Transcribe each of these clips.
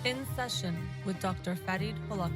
In Session with Dr. Farid Holakouee.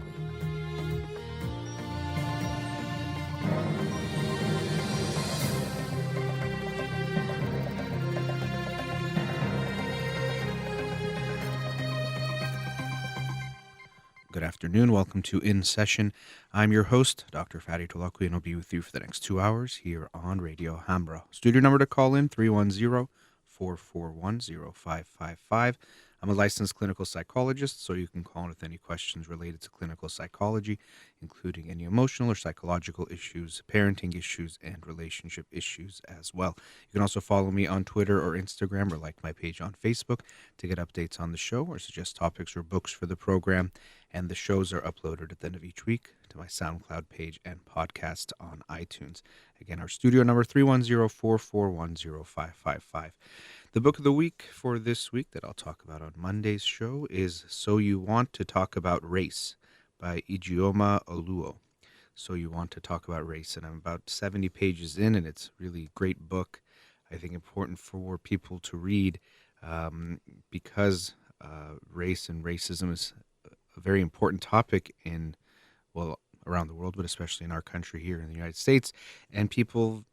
Good afternoon. Welcome to In Session. I'm your host, Dr. Farid Holakouee, and I'll be with you for the next 2 hours here on Radio Hamra. Studio number to call in, 310-441-0555. I'm a licensed clinical psychologist, so you can call in with any questions related to clinical psychology, including any emotional or psychological issues, parenting issues, and relationship issues as well. You can also follow me on Twitter or Instagram or like my page on Facebook to get updates on the show or suggest topics or books for the program. And the shows are uploaded at the end of each week to my SoundCloud page and podcast on iTunes. Again, our studio number, 310-441-0555. The book of the week for this week that I'll talk about on Monday's show is So You Want to Talk About Race by Ijeoma Oluo. So You Want to Talk About Race. And I'm about 70 pages in, and it's really a great book. I think important for people to read because race and racism is a very important topic around the world, but especially in our country here in the United States. And people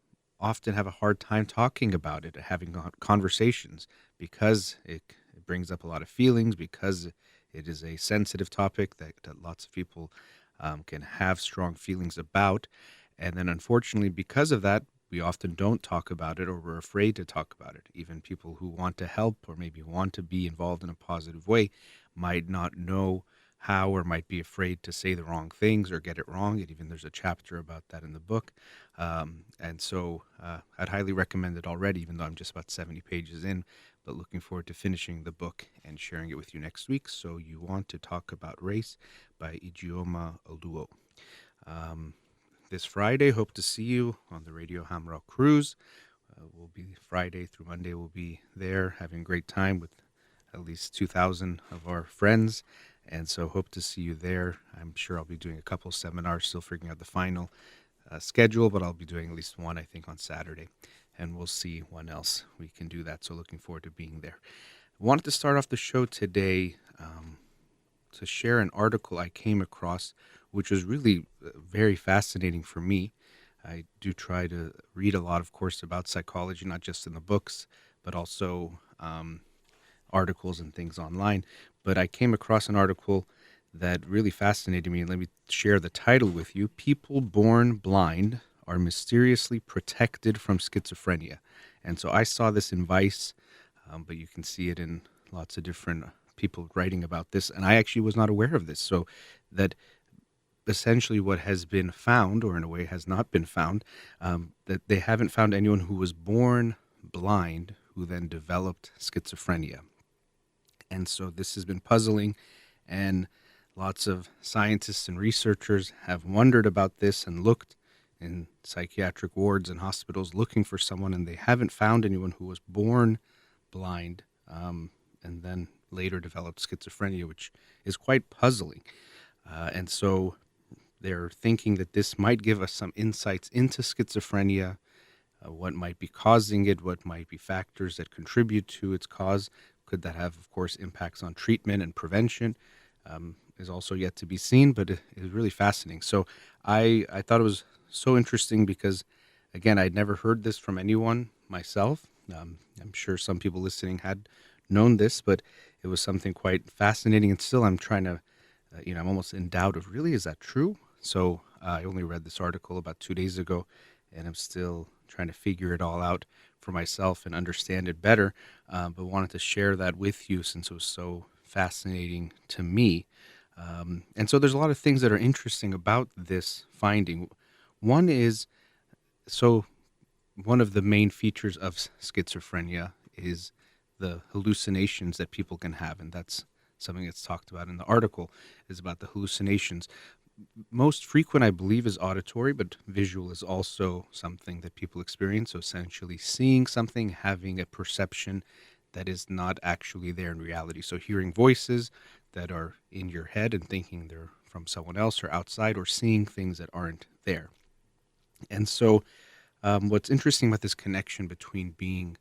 often have a hard time talking about it, having conversations, because it brings up a lot of feelings, because it is a sensitive topic that lots of people can have strong feelings about. And then unfortunately, because of that, we often don't talk about it, or we're afraid to talk about it. Even people who want to help or maybe want to be involved in a positive way might not know how, or might be afraid to say the wrong things or get it wrong. And even there's a chapter about that in the book. And so I'd highly recommend it already, even though I'm just about 70 pages in, but looking forward to finishing the book and sharing it with you next week. So You Want to Talk About Race by Ijeoma Oluo. This Friday, hope to see you on the Radio Hamra cruise. We'll be Friday through Monday. We'll be there having a great time with at least 2,000 of our friends. And so hope to see you there. I'm sure I'll be doing a couple seminars, still figuring out the final schedule, but I'll be doing at least one, I think, on Saturday. And we'll see when else we can do that. So looking forward to being there. I wanted to start off the show today to share an article I came across, which was really very fascinating for me. I do try to read a lot, of course, about psychology, not just in the books, but also articles and things online. But I came across an article that really fascinated me. Let me share the title with you. People Born Blind Are Mysteriously Protected from Schizophrenia. And so I saw this in Vice, but you can see it in lots of different people writing about this. And I actually was not aware of this. So that essentially what has been found, or in a way has not been found, that they haven't found anyone who was born blind who then developed schizophrenia. And so this has been puzzling, and lots of scientists and researchers have wondered about this and looked in psychiatric wards and hospitals looking for someone, and they haven't found anyone who was born blind and then later developed schizophrenia, which is quite puzzling. And so they're thinking that this might give us some insights into schizophrenia, what might be causing it, what might be factors that contribute to its cause. Could that have, of course, impacts on treatment and prevention? Is also yet to be seen, but it is really fascinating. So I thought it was so interesting because, again, I'd never heard this from anyone myself. I'm sure some people listening had known this, but it was something quite fascinating. And still I'm trying to, I'm almost in doubt of, really, is that true? So I only read this article about 2 days ago, and I'm still trying to figure it all out for myself and understand it better, but wanted to share that with you since it was so fascinating to me. And so there's a lot of things that are interesting about this finding. One is, so one of the main features of schizophrenia is the hallucinations that people can have, and that's something that's talked about in the article, is about the hallucinations. Most frequent, I believe, is auditory, but visual is also something that people experience. So essentially seeing something, having a perception that is not actually there in reality. So hearing voices that are in your head and thinking they're from someone else or outside, or seeing things that aren't there. And so what's interesting about this connection between being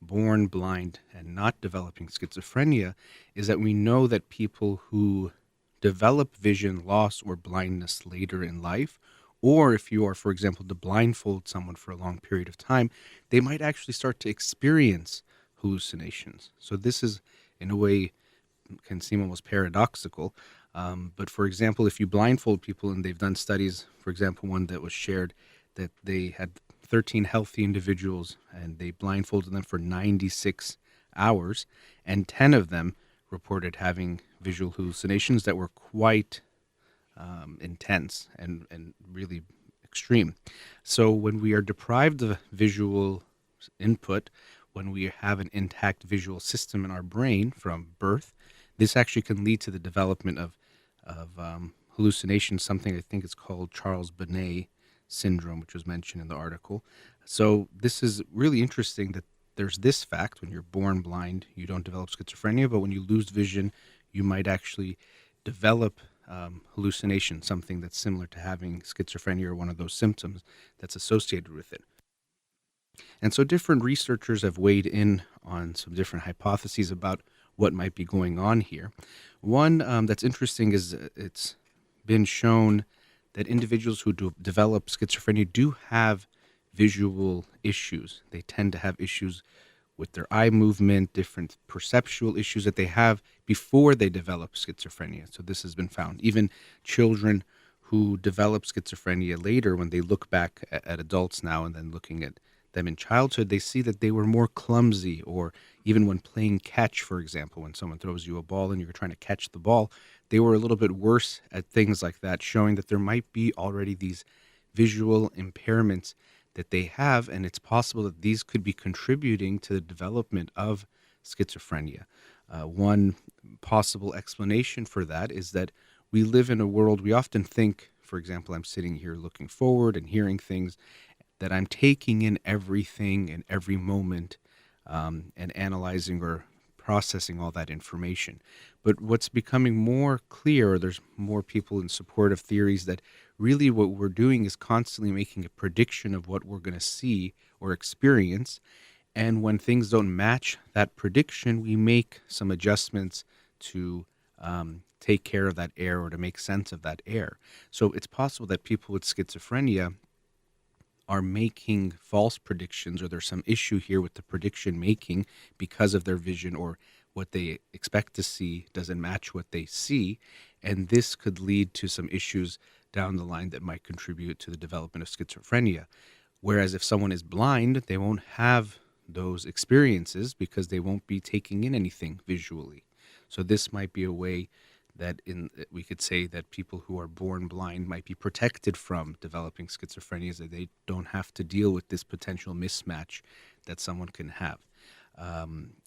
born blind and not developing schizophrenia is that we know that people who develop vision loss or blindness later in life, or if you are, for example, to blindfold someone for a long period of time, they might actually start to experience hallucinations. So this is, in a way, can seem almost paradoxical. But for example, if you blindfold people, and they've done studies, for example, one that was shared that they had 13 healthy individuals and they blindfolded them for 96 hours, and 10 of them reported having visual hallucinations that were quite intense and really extreme. So when we are deprived of visual input, when we have an intact visual system in our brain from birth, this actually can lead to the development of hallucinations. Something I think is called Charles Bonnet syndrome, which was mentioned in the article. So this is really interesting that there's this fact: when you're born blind, you don't develop schizophrenia, but when you lose vision, you might actually develop hallucination, something that's similar to having schizophrenia or one of those symptoms that's associated with it. And so different researchers have weighed in on some different hypotheses about what might be going on here. One that's interesting is it's been shown that individuals who develop schizophrenia do have visual issues. They tend to have issues with their eye movement, different perceptual issues that they have before they develop schizophrenia. So this has been found. Even children who develop schizophrenia later, when they look back at adults now and then looking at them in childhood, they see that they were more clumsy, or even when playing catch, for example, when someone throws you a ball and you're trying to catch the ball, they were a little bit worse at things like that, showing that there might be already these visual impairments that they have, and it's possible that these could be contributing to the development of schizophrenia. One possible explanation for that is that we live in a world, we often think, for example, I'm sitting here looking forward and hearing things, that I'm taking in everything in every moment, and analyzing or processing all that information. But what's becoming more clear, there's more people in support of theories that really what we're doing is constantly making a prediction of what we're going to see or experience. And when things don't match that prediction, we make some adjustments to take care of that error or to make sense of that error. So it's possible that people with schizophrenia are making false predictions, or there's some issue here with the prediction making because of their vision, or what they expect to see doesn't match what they see. And this could lead to some issues down the line that might contribute to the development of schizophrenia. Whereas if someone is blind, they won't have those experiences because they won't be taking in anything visually. So this might be a way that we could say that people who are born blind might be protected from developing schizophrenia, so that they don't have to deal with this potential mismatch that someone can have.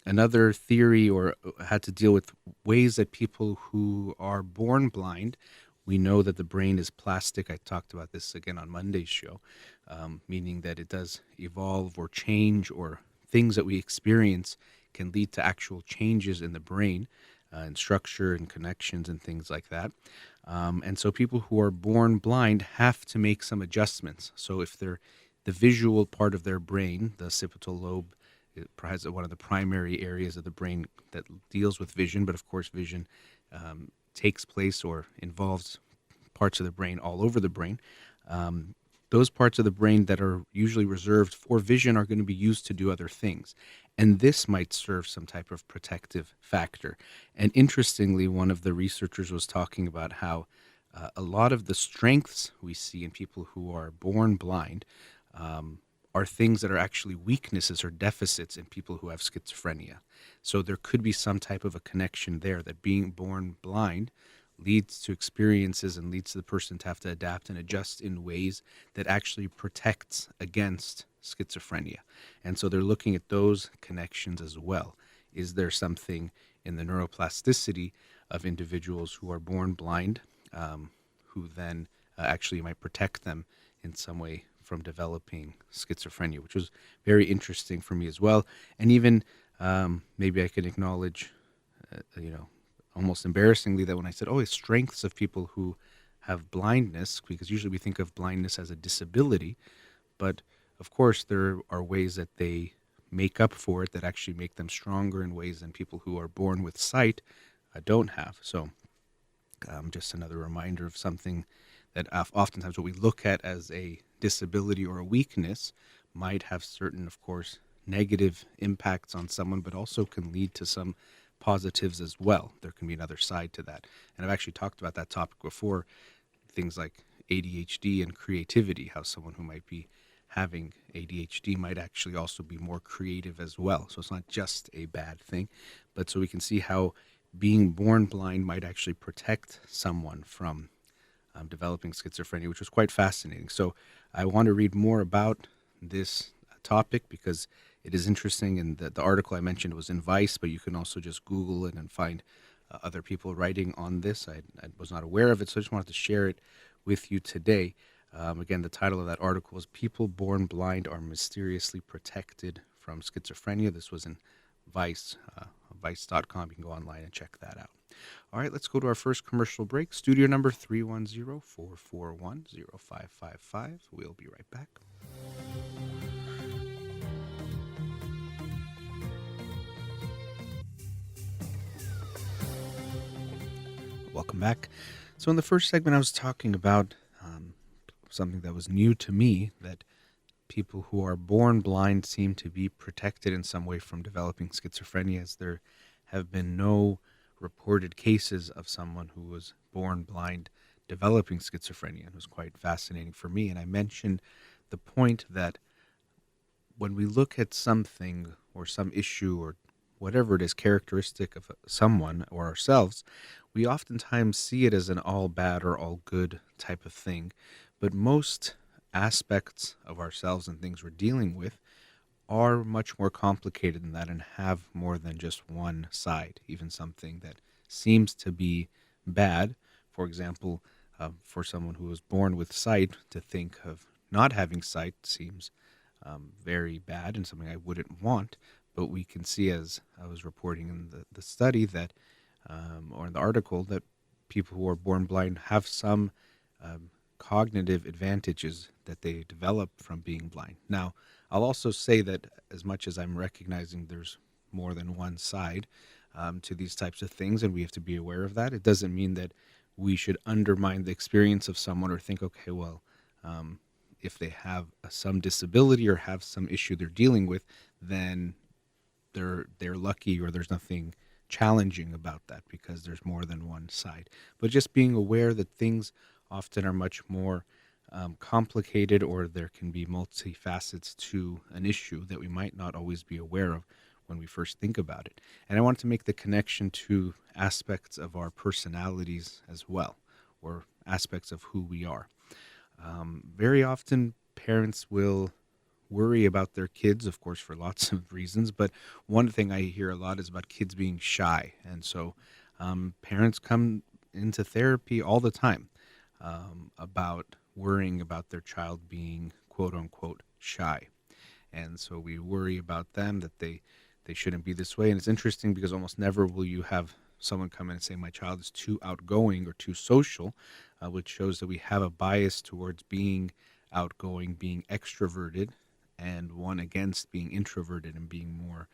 Another theory, or had to deal with ways that people who are born blind, we know that the brain is plastic. I talked about this again on Monday's show, meaning that it does evolve or change, or things that we experience can lead to actual changes in the brain, and structure and connections and things like that. And so people who are born blind have to make some adjustments. So if the visual part of their brain, the occipital lobe, is one of the primary areas of the brain that deals with vision, but of course vision takes place or involves parts of the brain all over the brain. Those parts of the brain that are usually reserved for vision are going to be used to do other things. And this might serve some type of protective factor. And interestingly, one of the researchers was talking about how a lot of the strengths we see in people who are born blind are things that are actually weaknesses or deficits in people who have schizophrenia. So there could be some type of a connection there, that being born blind leads to experiences and leads to the person to have to adapt and adjust in ways that actually protects against schizophrenia. And so they're looking at those connections as well. Is there something in the neuroplasticity of individuals who are born blind, who then actually might protect them in some way from developing schizophrenia, which was very interesting for me as well. And even maybe I can acknowledge, almost embarrassingly, that when I said, it's strengths of people who have blindness, because usually we think of blindness as a disability, but of course there are ways that they make up for it, that actually make them stronger in ways than people who are born with sight don't have. So just another reminder of something that oftentimes what we look at as a disability or a weakness might have certain, of course, negative impacts on someone, but also can lead to some positives as well. There can be another side to that. And I've actually talked about that topic before, things like ADHD and creativity, how someone who might be having ADHD might actually also be more creative as well. So it's not just a bad thing, but so we can see how being born blind might actually protect someone from developing schizophrenia, which was quite fascinating. So I want to read more about this topic because it is interesting. And the article I mentioned was in Vice, but you can also just Google it and find other people writing on this. I was not aware of it, so I just wanted to share it with you today. Again, the title of that article is People Born Blind Are Mysteriously Protected from Schizophrenia. This was in Vice, vice.com. You can go online and check that out. All right, let's go to our first commercial break. Studio number 310-441-0555. We'll be right back. Welcome back. So in the first segment, I was talking about something that was new to me, that people who are born blind seem to be protected in some way from developing schizophrenia, as there have been no reported cases of someone who was born blind developing schizophrenia. It was quite fascinating for me. And I mentioned the point that when we look at something or some issue or whatever it is characteristic of someone or ourselves, we oftentimes see it as an all bad or all good type of thing. But most aspects of ourselves and things we're dealing with are much more complicated than that and have more than just one side. Even something that seems to be bad, for example, for someone who was born with sight, to think of not having sight seems very bad and something I wouldn't want. But we can see, as I was reporting in the study that, or in the article, that people who are born blind have some cognitive advantages that they develop from being blind. Now, I'll also say that as much as I'm recognizing there's more than one side to these types of things, and we have to be aware of that, it doesn't mean that we should undermine the experience of someone or think, okay, well, if they have some disability or have some issue they're dealing with, then they're lucky, or there's nothing challenging about that because there's more than one side. But just being aware that things often are much more complicated, or there can be multifacets to an issue that we might not always be aware of when we first think about it. And I wanted to make the connection to aspects of our personalities as well, or aspects of who we are. Very often parents will worry about their kids, of course, for lots of reasons, but one thing I hear a lot is about kids being shy. And so parents come into therapy all the time about worrying about their child being quote unquote shy. And so we worry about them, that they shouldn't be this way. And it's interesting because almost never will you have someone come in and say, my child is too outgoing or too social, which shows that we have a bias towards being outgoing, being extroverted, and one against being introverted and being more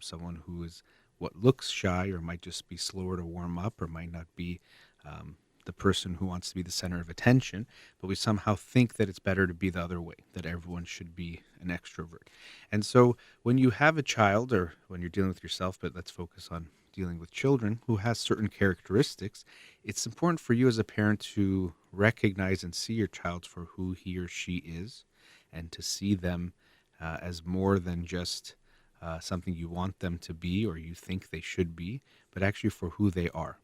someone who is what looks shy, or might just be slower to warm up, or might not be the person who wants to be the center of attention. But we somehow think that it's better to be the other way, that everyone should be an extrovert. And so when you have a child, or when you're dealing with yourself, but let's focus on dealing with children who has certain characteristics, it's important for you as a parent to recognize and see your child for who he or she is, and to see them as more than just something you want them to be or you think they should be, but actually for who they are.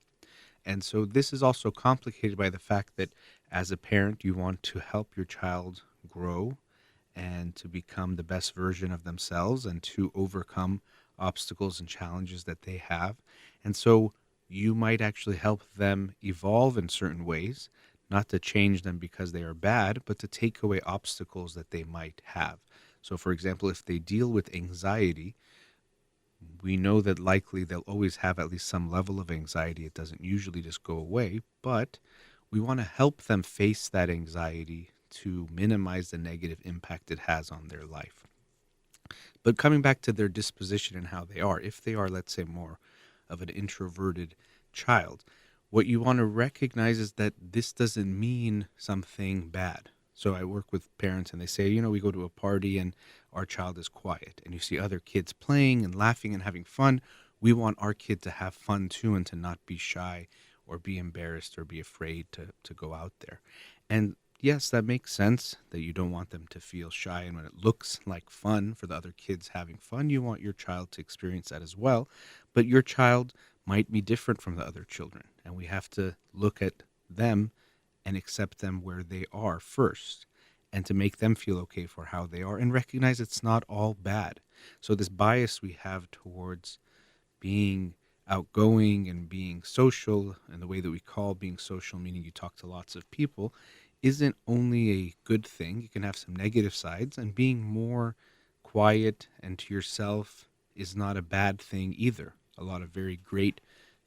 And so this is also complicated by the fact that as a parent, you want to help your child grow and to become the best version of themselves and to overcome obstacles and challenges that they have. And so you might actually help them evolve in certain ways, not to change them because they are bad, but to take away obstacles that they might have. So, for example, if they deal with anxiety, we know that likely they'll always have at least some level of anxiety. It doesn't usually just go away, but we want to help them face that anxiety to minimize the negative impact it has on their life. But coming back to their disposition and how they are, if they are, let's say, more of an introverted child, what you want to recognize is that this doesn't mean something bad. So I work with parents and they say, we go to a party and our child is quiet and you see other kids playing and laughing and having fun. We want our kid to have fun too and to not be shy or be embarrassed or be afraid to go out there. And yes, that makes sense that you don't want them to feel shy. And when it looks like fun for the other kids having fun, you want your child to experience that as well. But your child might be different from the other children. And we have to look at them and accept them where they are first and to make them feel okay for how they are and recognize it's not all bad. So this bias we have towards being outgoing and being social and the way that we call being social, meaning you talk to lots of people, isn't only a good thing. You can have some negative sides, and being more quiet and to yourself is not a bad thing either. A lot of very great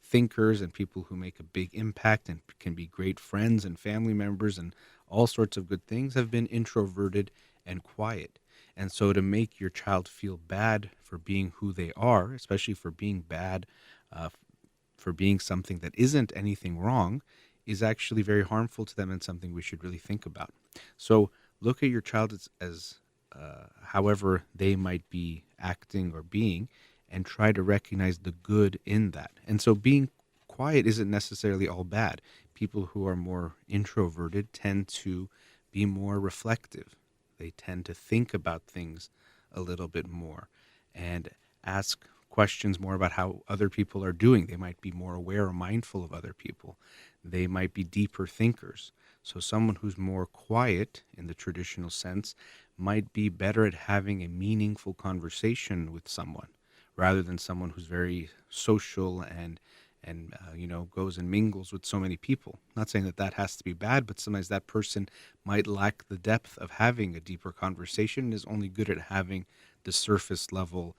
thinkers and people who make a big impact and can be great friends and family members and all sorts of good things have been introverted and quiet. And so to make your child feel bad for being who they are, especially for being bad, uh, for being something that isn't anything wrong, is actually very harmful to them and something we should really think about. So look at your child as however they might be acting or being, and try to recognize the good in that. And so being quiet isn't necessarily all bad. People who are more introverted tend to be more reflective. They tend to think about things a little bit more and ask questions more about how other people are doing. They might be more aware or mindful of other people. They might be deeper thinkers. So someone who's more quiet in the traditional sense might be better at having a meaningful conversation with someone rather than someone who's very social and goes and mingles with so many people. Not saying that that has to be bad, but sometimes that person might lack the depth of having a deeper conversation and is only good at having the surface level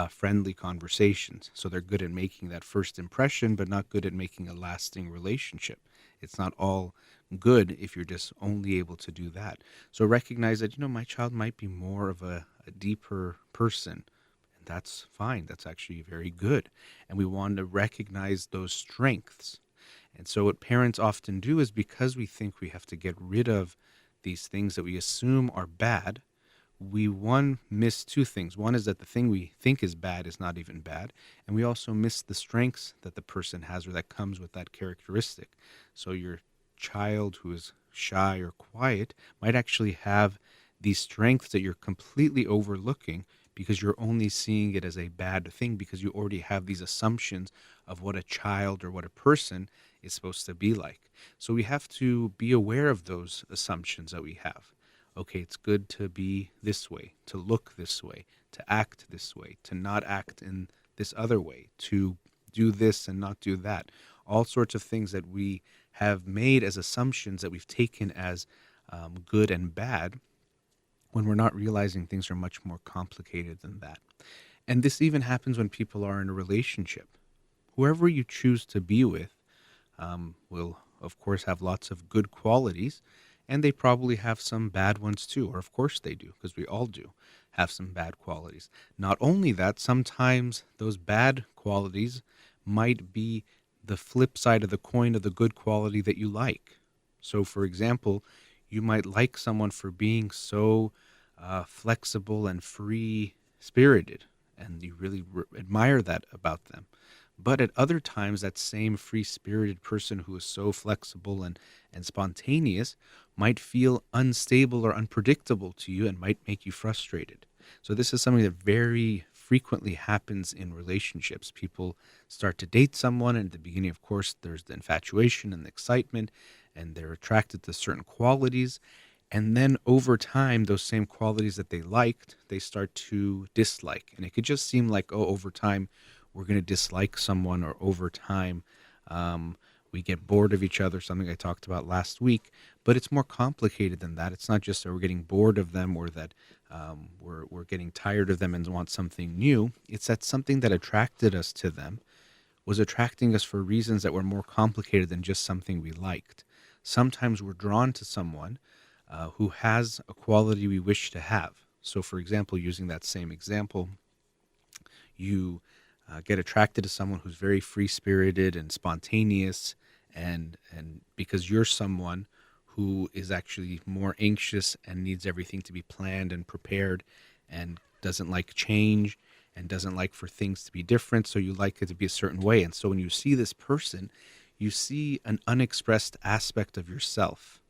friendly conversations. So they're good at making that first impression, but not good at making a lasting relationship. It's not all good if you're just only able to do that. So recognize that, my child might be more of a deeper person. And that's fine. That's actually very good. And we want to recognize those strengths. And so what parents often do is because we think we have to get rid of these things that we assume are bad, we miss two things. One is that the thing we think is bad is not even bad, and we also miss the strengths that the person has or that comes with that characteristic. So your child who is shy or quiet might actually have these strengths that you're completely overlooking because you're only seeing it as a bad thing because you already have these assumptions of what a child or what a person is supposed to be like. So we have to be aware of those assumptions that we have. Okay, it's good to be this way, to look this way, to act this way, to not act in this other way, to do this and not do that. All sorts of things that we have made as assumptions that we've taken as good and bad when we're not realizing things are much more complicated than that. And this even happens when people are in a relationship. Whoever you choose to be with will, of course, have lots of good qualities, and they probably have some bad ones too, or of course they do, because we all do have some bad qualities. Not only that, sometimes those bad qualities might be the flip side of the coin of the good quality that you like. So, for example, you might like someone for being so flexible and free spirited, and you really admire that about them. But at other times, that same free spirited person who is so flexible and spontaneous might feel unstable or unpredictable to you and might make you frustrated. So, this is something that very frequently happens in relationships. People start to date someone, and at the beginning, of course, there's the infatuation and the excitement, and they're attracted to certain qualities. And then over time, those same qualities that they liked, they start to dislike. And it could just seem like, oh, over time, we're going to dislike someone, or over time, we get bored of each other, something I talked about last week. But it's more complicated than that. It's not just that we're getting bored of them or that we're getting tired of them and want something new. It's that something that attracted us to them was attracting us for reasons that were more complicated than just something we liked. Sometimes we're drawn to someone who has a quality we wish to have. So, for example, using that same example, you get attracted to someone who's very free spirited and spontaneous, and because you're someone who is actually more anxious and needs everything to be planned and prepared and doesn't like change and doesn't like for things to be different, so you like it to be a certain way. And so when you see this person, you see an unexpressed aspect of yourself.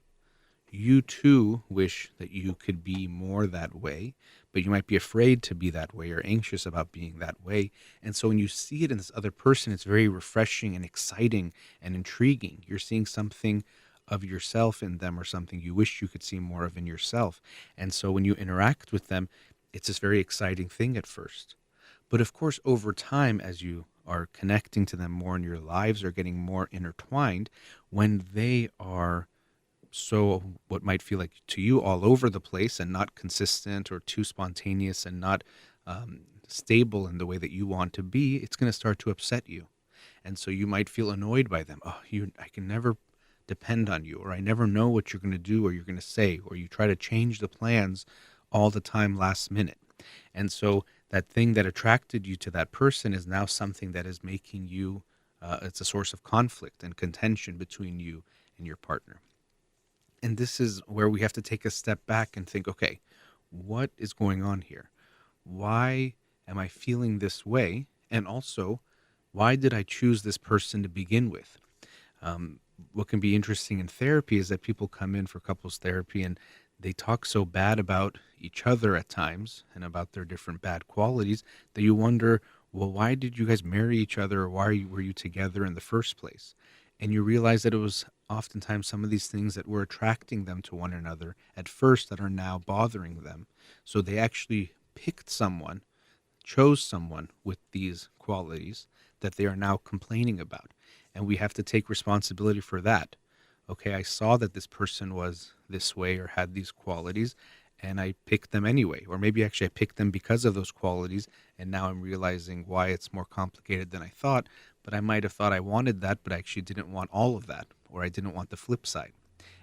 You too wish that you could be more that way, but you might be afraid to be that way or anxious about being that way. And so when you see it in this other person, it's very refreshing and exciting and intriguing. You're seeing something of yourself in them or something you wish you could see more of in yourself. And so when you interact with them, it's this very exciting thing at first. But of course, over time, as you are connecting to them more and your lives are getting more intertwined, when they are so what might feel like to you all over the place and not consistent or too spontaneous and not stable in the way that you want to be, it's going to start to upset you. And so you might feel annoyed by them. Oh, I can never depend on you, or I never know what you're going to do or you're going to say, or you try to change the plans all the time last minute. And so that thing that attracted you to that person is now something that is making you, it's a source of conflict and contention between you and your partner. And this is where we have to take a step back and think, okay, what is going on here? Why am I feeling this way? And also, why did I choose this person to begin with? What can be interesting in therapy is that people come in for couples therapy and they talk so bad about each other at times and about their different bad qualities that you wonder, well, why did you guys marry each other, or why were you together in the first place? And you realize that it was oftentimes some of these things that were attracting them to one another at first that are now bothering them. So they actually picked someone, chose someone with these qualities that they are now complaining about. And we have to take responsibility for that. Okay, I saw that this person was this way or had these qualities, and I picked them anyway. Or maybe actually I picked them because of those qualities, and now I'm realizing why it's more complicated than I thought. But I might have thought I wanted that, but I actually didn't want all of that, or I didn't want the flip side.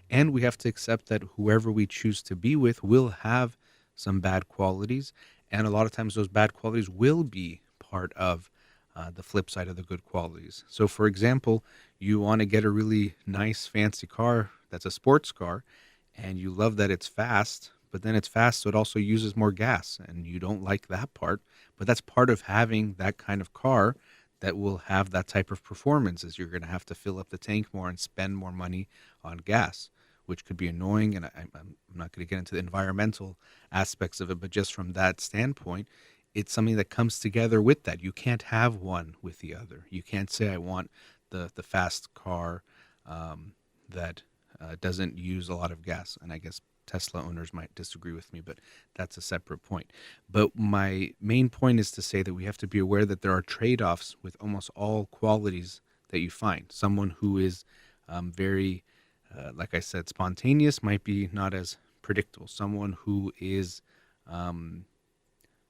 And we have to accept that whoever we choose to be with will have some bad qualities. And a lot of times those bad qualities will be part of the flip side of the good qualities. So, for example, you want to get a really nice, fancy car that's a sports car, and you love that it's fast, but then it's fast, so it also uses more gas, and you don't like that part. But that's part of having that kind of car that will have that type of performance, is you're going to have to fill up the tank more and spend more money on gas, which could be annoying. And I'm not going to get into the environmental aspects of it, but just from that standpoint, it's something that comes together with that. You can't have one with the other. You can't say, I want the fast car that doesn't use a lot of gas. And I guess Tesla owners might disagree with me, but that's a separate point. But my main point is to say that we have to be aware that there are trade-offs with almost all qualities that you find. Someone who is very, like I said, spontaneous might be not as predictable. Someone who is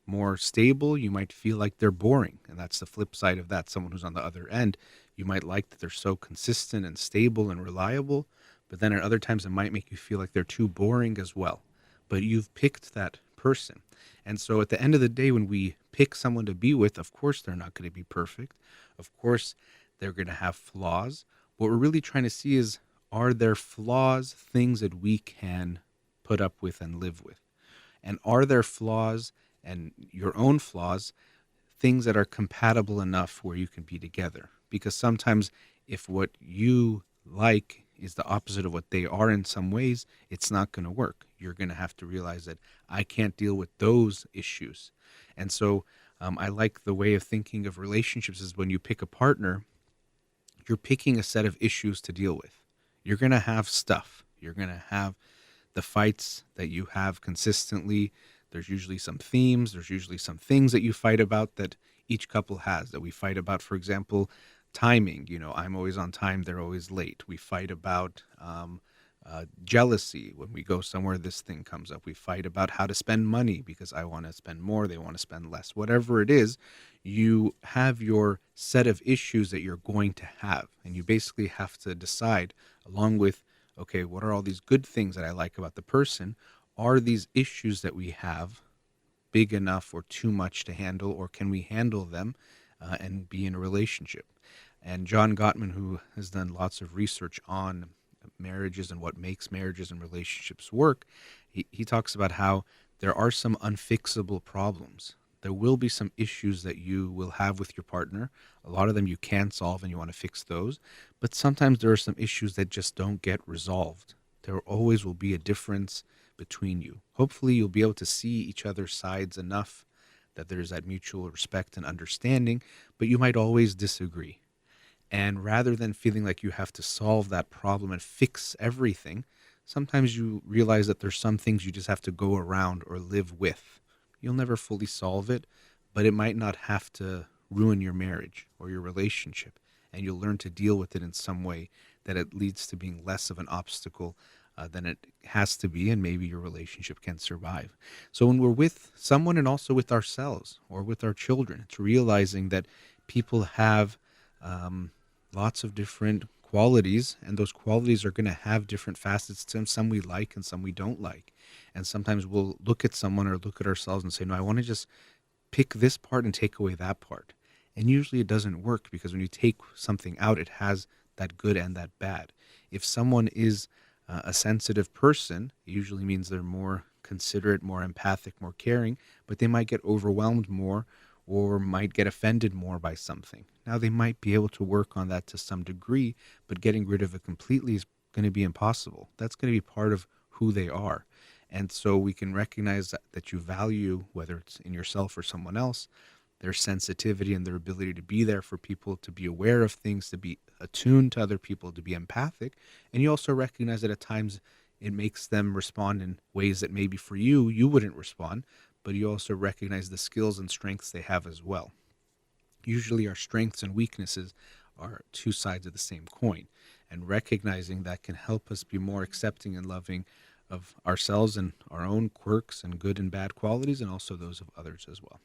more stable, you might feel like they're boring. And that's the flip side of that. Someone who's on the other end, you might like that they're so consistent and stable and reliable, but then at other times it might make you feel like they're too boring as well. But you've picked that person. And so at the end of the day, when we pick someone to be with, of course they're not going to be perfect. Of course they're going to have flaws. What we're really trying to see is, are their flaws things that we can put up with and live with? And are their flaws and your own flaws things that are compatible enough where you can be together? Because sometimes if what you like is the opposite of what they are in some ways, it's not going to work. You're going to have to realize that I can't deal with those issues. And so I like the way of thinking of relationships is when you pick a partner, you're picking a set of issues to deal with. You're going to have stuff. You're going to have the fights that you have consistently. There's usually some themes. There's usually some things that you fight about that each couple has, that we fight about. For example, timing. I'm always on time, they're always late. We fight about jealousy. When we go somewhere, this thing comes up. We fight about how to spend money because I want to spend more, they want to spend less. Whatever it is, you have your set of issues that you're going to have. And you basically have to decide, along with, okay, what are all these good things that I like about the person? Are these issues that we have big enough or too much to handle, or can we handle them and be in a relationship? And John Gottman, who has done lots of research on marriages and what makes marriages and relationships work, he talks about how there are some unfixable problems. There will be some issues that you will have with your partner. A lot of them you can solve and you want to fix those. But sometimes there are some issues that just don't get resolved. There always will be a difference between you. Hopefully you'll be able to see each other's sides enough that there's that mutual respect and understanding, but you might always disagree. And rather than feeling like you have to solve that problem and fix everything, sometimes you realize that there's some things you just have to go around or live with. You'll never fully solve it, but it might not have to ruin your marriage or your relationship. And you'll learn to deal with it in some way that it leads to being less of an obstacle than it has to be, and maybe your relationship can survive. So when we're with someone and also with ourselves or with our children, it's realizing that people have lots of different qualities, and those qualities are going to have different facets to them. Some we like and some we don't like. And sometimes we'll look at someone or look at ourselves and say, no, I want to just pick this part and take away that part. And usually it doesn't work, because when you take something out, it has that good and that bad. If someone is a sensitive person, it usually means they're more considerate, more empathic, more caring, but they might get overwhelmed more or might get offended more by something. Now, they might be able to work on that to some degree, but getting rid of it completely is going to be impossible. That's going to be part of who they are. And so we can recognize that you value, whether it's in yourself or someone else, their sensitivity and their ability to be there for people, to be aware of things, to be attuned to other people, to be empathic. And you also recognize that at times it makes them respond in ways that maybe for you, you wouldn't respond, but you also recognize the skills and strengths they have as well. Usually our strengths and weaknesses are two sides of the same coin, and recognizing that can help us be more accepting and loving of ourselves and our own quirks and good and bad qualities, and also those of others as well.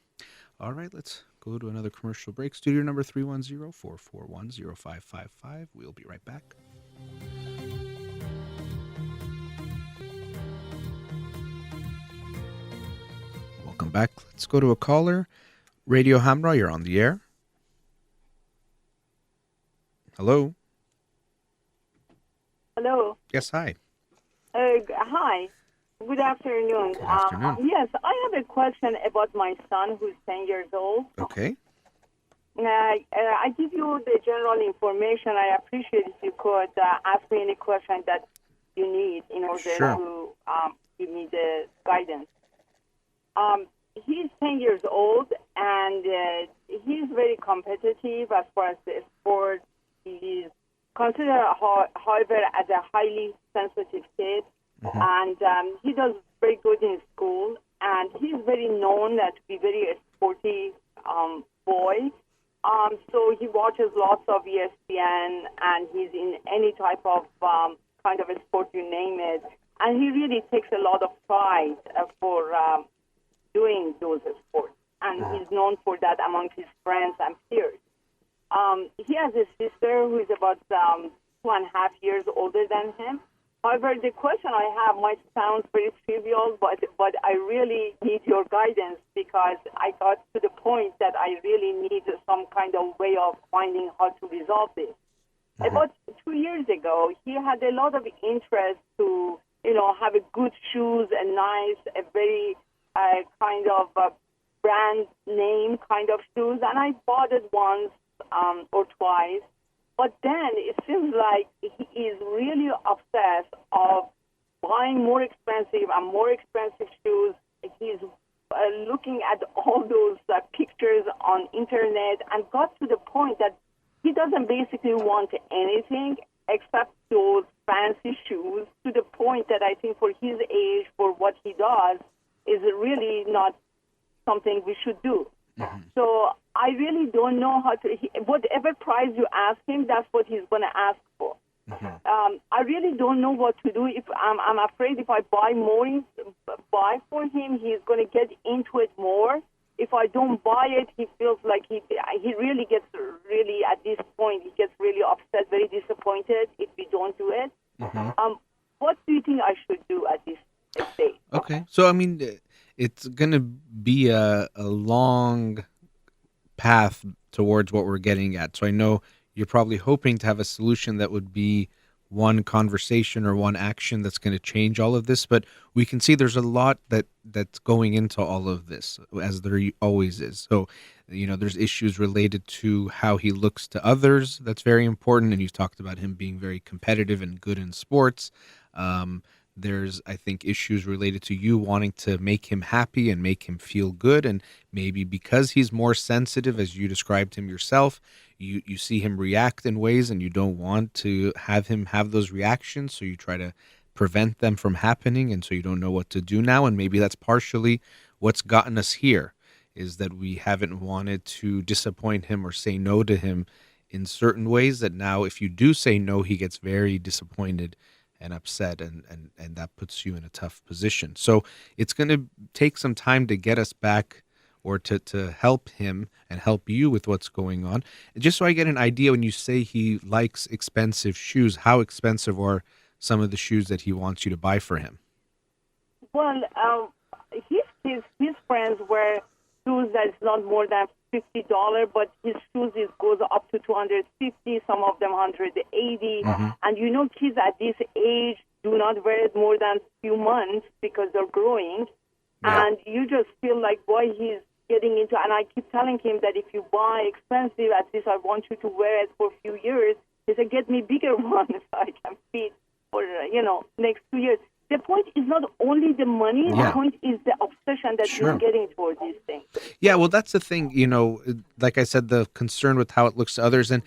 All right, let's go to another commercial break. Studio number 310-441-0555. We'll be right back. Welcome back. Let's go to a caller. Radio Hamra, you're on the air. Hello. Hello. Yes, hi. Hi. Good afternoon. Good afternoon. Yes, I have a question about my son who's 10 years old. Okay. I give you the general information. I appreciate if you could ask me any question that you need in order to give me the guidance. He's 10 years old, and he's very competitive as far as the sport. He's considered, however, as a highly sensitive kid. And he does very good in school, and he's very known to be very sporty boy. So he watches lots of ESPN, and he's in any type of kind of a sport, you name it. And he really takes a lot of pride for doing those sports, and he's known for that among his friends and peers. He has a sister who is about 2.5 years older than him. However, the question I have might sound very trivial, but I really need your guidance, because I got to the point that I really need some kind of way of finding how to resolve this. About 2 years ago, he had a lot of interest to, have a good shoes, a nice, a very kind of brand name kind of shoes, and I bought it once or twice. But then it seems like he is really obsessed of buying more expensive and more expensive shoes. He's looking at all those pictures on internet, and got to the point that he doesn't basically want anything except those fancy shoes, to the point that I think for his age, for what he does, is really not something we should do. So I really don't know how to, whatever price you ask him, that's what he's going to ask for. I really don't know what to do. If I'm afraid if I buy for him, he's going to get into it more. If I don't buy it, he feels like he really gets at this point, he gets really upset, very disappointed if we don't do it. What do you think I should do at this stage? Okay. So, I mean, it's going to be a long path towards what we're getting at. So I know you're probably hoping to have a solution that would be one conversation or one action that's going to change all of this, but we can see there's a lot that's going into all of this, as there always is. So, there's issues related to how he looks to others. That's very important, and you've talked about him being very competitive and good in sports. There's, I think, issues related to you wanting to make him happy and make him feel good. And maybe because he's more sensitive, as you described him yourself, you see him react in ways and you don't want to have him have those reactions. So you try to prevent them from happening. And so you don't know what to do now. And maybe that's partially what's gotten us here, is that we haven't wanted to disappoint him or say no to him in certain ways, that now if you do say no, he gets very disappointed and upset, and that puts you in a tough position. So it's going to take some time to get us back, or to help him and help you with what's going on. And just so I get an idea, when you say he likes expensive shoes, how expensive are some of the shoes that he wants you to buy for him? Well, his friends wear shoes that's not more than $50, but his shoes goes up to $250, some of them $180. And kids at this age do not wear it more than few months because they're growing. Yeah. And you just feel like, boy, he's getting into, and I keep telling him that if you buy expensive, at least I want you to wear it for a few years. He said, get me bigger ones so I can fit for, next 2 years. The point is not only the money, Yeah. the point is the obsession that Sure. you're getting toward these things. Yeah, well, that's the thing, like I said, the concern with how it looks to others. And,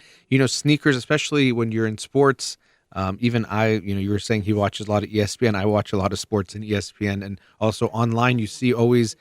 sneakers, especially when you're in sports, even you were saying he watches a lot of ESPN. I watch a lot of sports in ESPN, and also online, you see always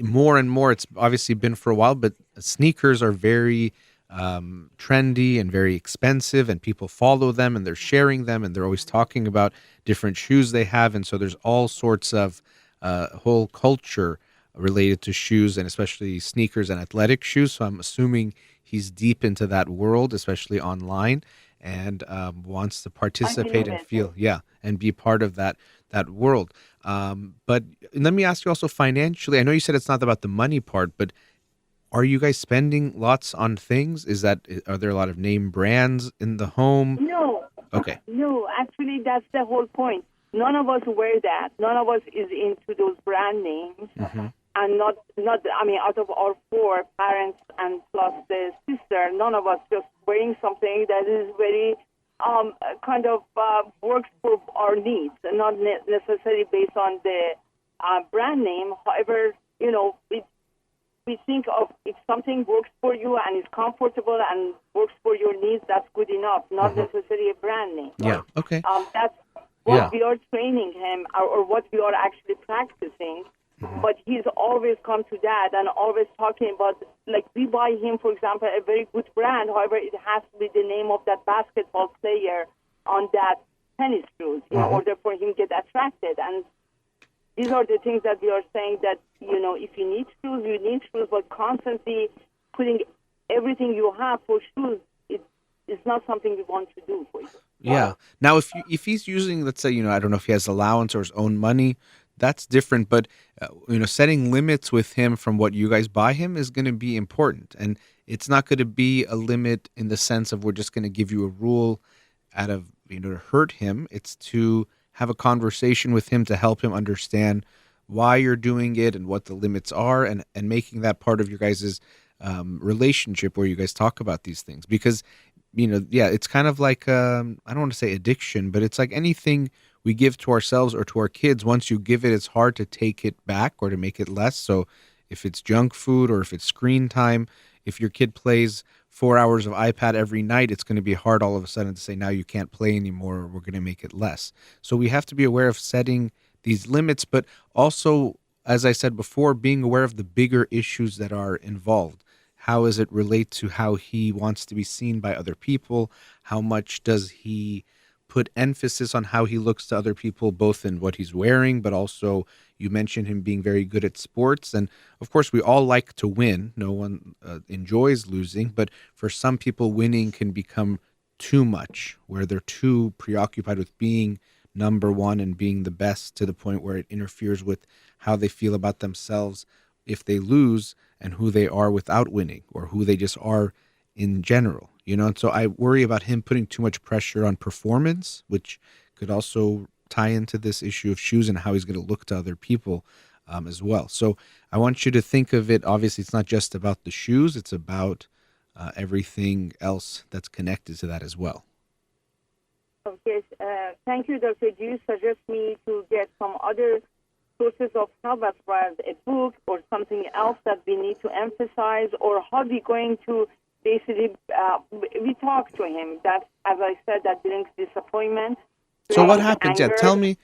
more and more. It's obviously been for a while, but sneakers are very trendy and very expensive, and people follow them and they're sharing them, and they're always talking about different shoes they have. And so there's all sorts of whole culture related to shoes, and especially sneakers and athletic shoes. So I'm assuming he's deep into that world, especially online, and wants to participate and feel, and be part of that world. But let me ask you also, financially, I know you said it's not about the money part, but are you guys spending lots on things? Are there a lot of name brands in the home? No. Okay. No, actually, that's the whole point. None of us wear that. None of us is into those brand names. And not. I mean, out of our four parents and plus the sister, none of us just wearing something that is very kind of works for our needs, and not necessarily based on the brand name. However, we think of, if something works for you and is comfortable and works for your needs, that's good enough, not necessarily a brand name. Yeah, okay. That's what we are training him, or what we are actually practicing. But he's always come to that and always talking about, like, we buy him, for example, a very good brand. However, it has to be the name of that basketball player on that tennis shoes in order for him to get attracted. And these are the things that we are saying, that, if you need shoes, you need shoes, but constantly putting everything you have for shoes, it's not something we want to do for you. Yeah. Now, if he's using, let's say, I don't know if he has allowance or his own money, that's different. But, setting limits with him from what you guys buy him is going to be important. And it's not going to be a limit in the sense of, we're just going to give you a rule out of, to hurt him. It's to have a conversation with him to help him understand why you're doing it and what the limits are, and making that part of your guys' relationship where you guys talk about these things. Because, it's kind of like, I don't want to say addiction, but it's like anything we give to ourselves or to our kids. Once you give it, it's hard to take it back or to make it less. So if it's junk food or if it's screen time, if your kid plays 4 hours of iPad every night, it's going to be hard all of a sudden to say, now you can't play anymore, or we're going to make it less. So we have to be aware of setting these limits, but also, as I said before, being aware of the bigger issues that are involved. How does it relate to how he wants to be seen by other people? How much does he put emphasis on how he looks to other people, both in what he's wearing, but also, you mentioned him being very good at sports. And of course, we all like to win. No one enjoys losing, but for some people, winning can become too much, where they're too preoccupied with being number one and being the best to the point where it interferes with how they feel about themselves if they lose and who they are without winning or who they just are in general, and so I worry about him putting too much pressure on performance, which could also tie into this issue of shoes and how he's going to look to other people as well. So I want you to think of it. Obviously, it's not just about the shoes. It's about everything else that's connected to that as well. Okay. Thank you, Doctor. Do you suggest me to get some other sources of help as far as a book or something else that we need to emphasize, or how are we going to basically, we talk to him. That, as I said, that brings disappointment. So what happens? Anger, Yeah, tell me.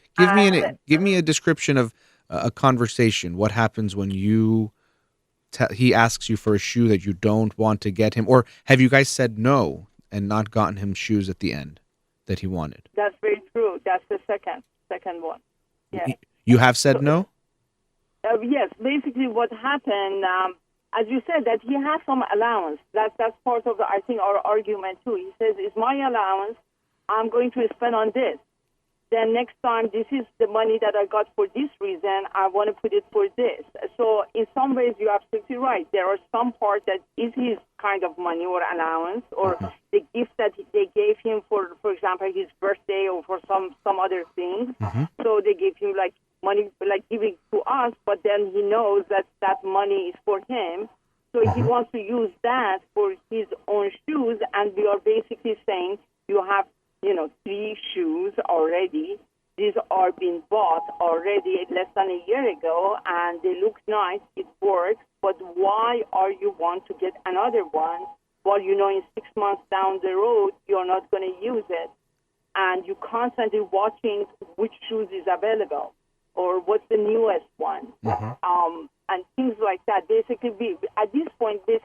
Give me a description of a conversation. What happens when he asks you for a shoe that you don't want to get him, or have you guys said no and not gotten him shoes at the end that he wanted? That's very true. That's the second one. Yeah. You have said no? Yes. Basically, what happened, as you said, that he has some allowance. That's part of I think our argument too. He says, "It's my allowance. I'm going to spend on this. Then next time, this is the money that I got for this reason. I want to put it for this." So in some ways, you're absolutely right. There are some part that is his kind of money or allowance, or the gift that they gave him for example, his birthday or for some other things. So they gave him like money, like giving to us, but then he knows that money is for him. So he wants to use that for his own shoes, and we are basically saying you have 3 shoes already. These are being bought already less than a year ago, and they look nice. It works. But why are you want to get another one? Well, in 6 months down the road, you're not going to use it. And you're constantly watching which shoes is available or what's the newest one. And things like that. Basically, at this point, we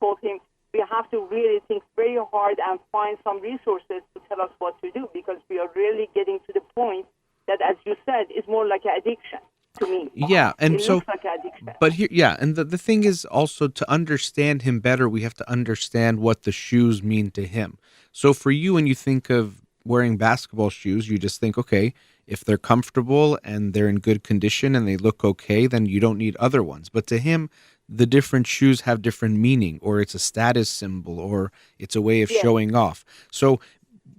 told him, we have to really think very hard and find some resources to tell us what to do, because we are really getting to the point that, as you said, is more like an addiction to me. Yeah, and it so, looks like an addiction. But here, and the thing is also, to understand him better, we have to understand what the shoes mean to him. So for you, when you think of wearing basketball shoes, you just think, okay, if they're comfortable and they're in good condition and they look okay, then you don't need other ones. But to him, the different shoes have different meaning, or it's a status symbol, or it's a way of showing off. So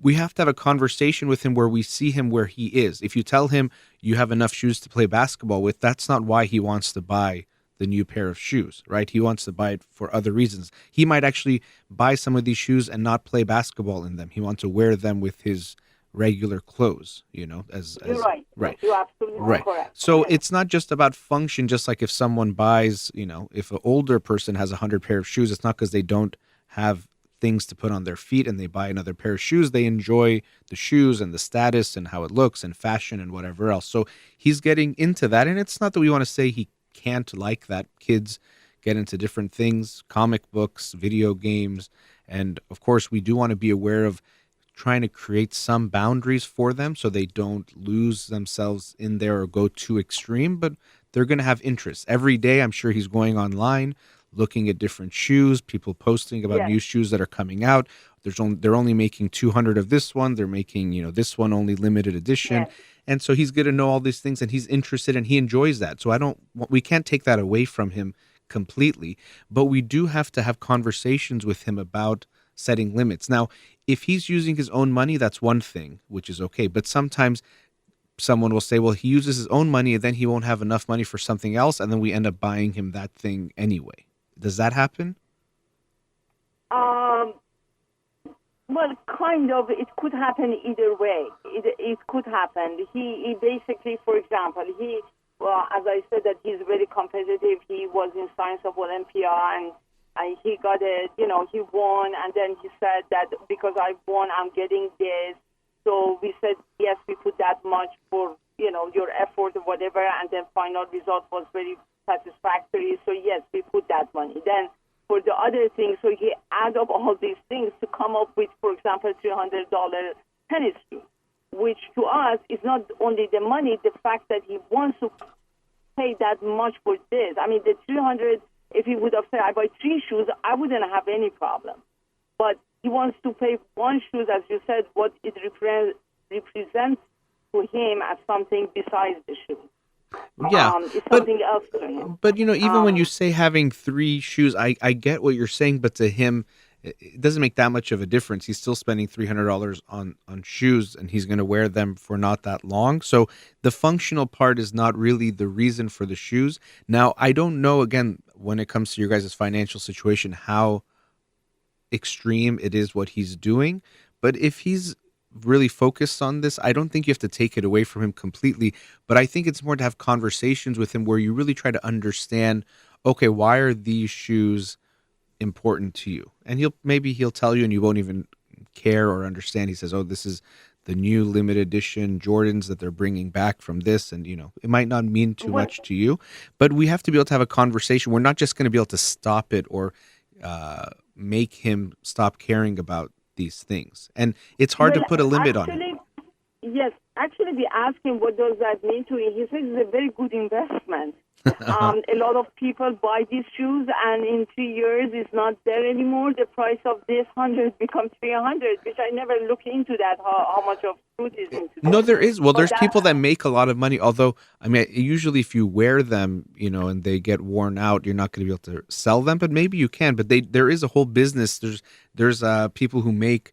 we have to have a conversation with him where we see him where he is. If you tell him you have enough shoes to play basketball with, that's not why he wants to buy the new pair of shoes, right? He wants to buy it for other reasons. He might actually buy some of these shoes and not play basketball in them. He wants to wear them with his regular clothes, You're right. You're absolutely correct. So it's not just about function. Just like if someone buys, if an older person has 100 pair of shoes, it's not because they don't have things to put on their feet and they buy another pair of shoes. They enjoy the shoes and the status and how it looks and fashion and whatever else. So he's getting into that. And it's not that we want to say he can't like that. Kids get into different things, comic books, video games. And of course, we do want to be aware of trying to create some boundaries for them so they don't lose themselves in there or go too extreme, but they're going to have interests. Every day, I'm sure he's going online, looking at different shoes, people posting about new shoes that are coming out. They're only making 200 of this one. They're making, this one only limited edition. And so he's going to know all these things, and he's interested and he enjoys that. So we can't take that away from him completely, but we do have to have conversations with him about setting limits. Now, if he's using his own money, that's one thing, which is okay. But sometimes someone will say, well, he uses his own money and then he won't have enough money for something else, and then we end up buying him that thing anyway. Does that happen? Well, kind of. It could happen either way. It could happen. He basically, for example, as I said, that he's very competitive. He was in Science of Olympia, and he got it, he won, and then he said that because I won, I'm getting this. So we said, yes, we put that much for, your effort or whatever, and then final result was very satisfactory. So yes, we put that money. Then for the other things, so he add up all these things to come up with, for example, $300 tennis shoes, which to us is not only the money, the fact that he wants to pay that much for this. I mean, the 300, if he would have said, I buy 3 shoes, I wouldn't have any problem. But he wants to pay 1 shoe, as you said, what it represents to him as something besides the shoes. Yeah, It's but something else to him. but even when you say having 3 shoes, I get what you're saying, but to him, it doesn't make that much of a difference. He's still spending $300 on shoes, and he's going to wear them for not that long. So the functional part is not really the reason for the shoes. Now, I don't know, again, when it comes to your guys' financial situation, how extreme it is what he's doing, but if he's really focused on this, I don't think you have to take it away from him completely, but I think it's more to have conversations with him where you really try to understand, okay, why are these shoes important to you? And he'll tell you and you won't even care or understand. He says, oh, this is the new limited edition Jordans that they're bringing back from this, and it might not mean too much to you, but we have to be able to have a conversation. We're not just going to be able to stop it or make him stop caring about these things, and it's hard to put a limit on it. Yes, actually, we asked him what does that mean to him. He says it's a very good investment. A lot of people buy these shoes, and in 3 years, it's not there anymore. The price of this 100 becomes 300, which I never look into that, how much of truth is into that. No, there is. Well, there's people that make a lot of money, although, I mean, usually if you wear them, and they get worn out, you're not going to be able to sell them, but maybe you can. But there is a whole business. There's people who make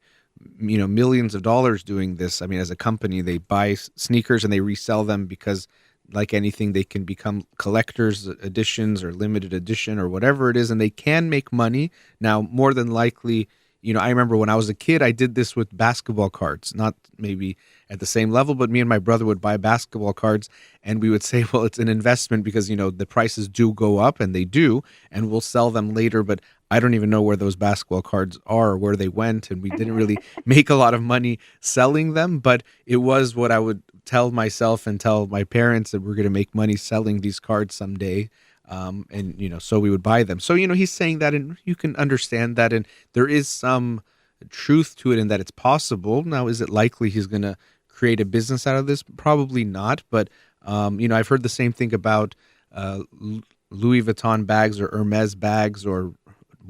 millions of dollars doing this. I mean, as a company, they buy sneakers and they resell them because, like anything, they can become collector's editions or limited edition or whatever it is, and they can make money. Now, more than likely, I remember when I was a kid, I did this with basketball cards, not maybe at the same level, but me and my brother would buy basketball cards and we would say, well, it's an investment because, the prices do go up, and they do, and we'll sell them later, but I don't even know where those basketball cards are or where they went, and we didn't really make a lot of money selling them, but it was what I would tell myself and tell my parents, that we're going to make money selling these cards someday. And so we would buy them. So, he's saying that, and you can understand that, and there is some truth to it in that it's possible. Now, is it likely he's going to create a business out of this? Probably not. But, I've heard the same thing about Louis Vuitton bags or Hermes bags or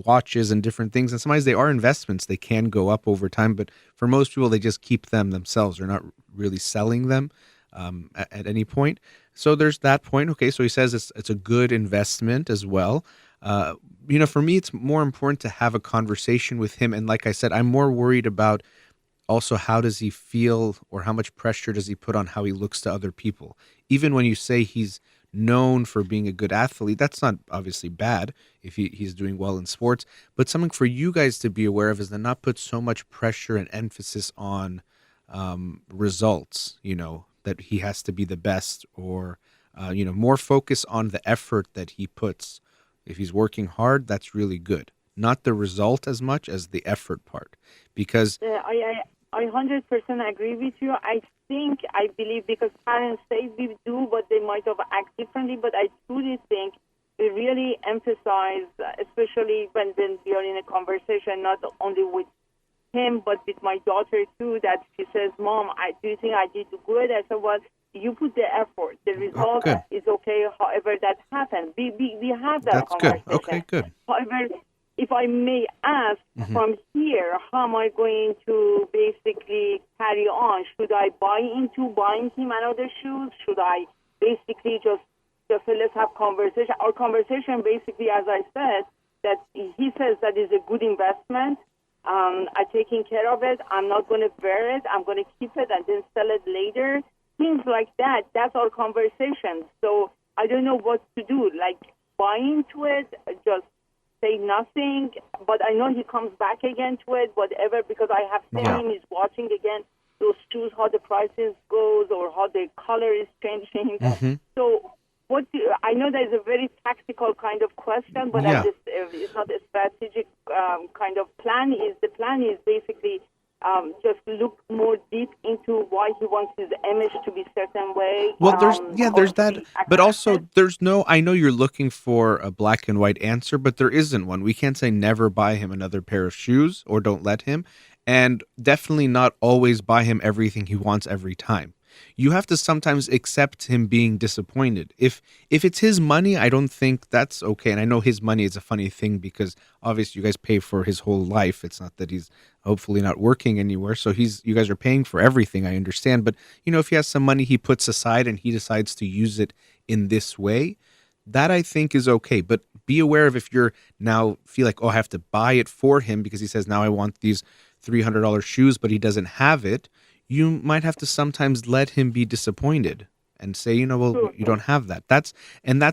watches and different things. And sometimes they are investments. They can go up over time. But for most people, they just keep them themselves. They're not really selling them at any point. So there's that point. Okay, so he says it's a good investment as well. For me, it's more important to have a conversation with him. And like I said, I'm more worried about also how does he feel, or how much pressure does he put on how he looks to other people. Even when you say he's known for being a good athlete, that's not obviously bad if he's doing well in sports. But something for you guys to be aware of is to not put so much pressure and emphasis on results, that he has to be the best, or, more focus on the effort that he puts. If he's working hard, that's really good. Not the result as much as the effort part. Because I 100% agree with you. I believe, because parents say we do, but they might have acted differently, but I truly think we really emphasize, especially when we are in a conversation, not only with him, but with my daughter too, that she says, Mom, do you think I did good? I said, well, you put the effort. The result is okay, however that happens. We have that conversation. Good. Okay, good. However, if I may ask, from here, how am I going to basically carry on? Should I buy into buying him another shoes? Should I basically just let's have conversation? Our conversation basically, as I said, that he says that is a good investment. I'm taking care of it. I'm not going to wear it. I'm going to keep it and then sell it later. Things like that. That's our conversation. So I don't know what to do. Like, buy into it, just say nothing. But I know he comes back again to it, whatever, because I have seen him. He's watching again those shoes, how the prices goes or how the color is changing. So I know that is a very tactical kind of question, but it's not a strategic kind of plan. The plan is basically just look more deep into why he wants his image to be a certain way. Well, there's that, but also there's no. I know you're looking for a black and white answer, but there isn't one. We can't say never buy him another pair of shoes or don't let him, and definitely not always buy him everything he wants every time. you have to sometimes accept him being disappointed. If it's his money, I don't think that's okay. And I know his money is a funny thing because obviously you guys pay for his whole life. It's not that he's hopefully not working anywhere. So you guys are paying for everything, I understand. But if he has some money he puts aside and he decides to use it in this way, that I think is okay. But be aware of if you're now feel like, oh, I have to buy it for him because he says now I want these $300 shoes, but he doesn't have it. You might have to sometimes let him be disappointed and say, well, you don't have that. That's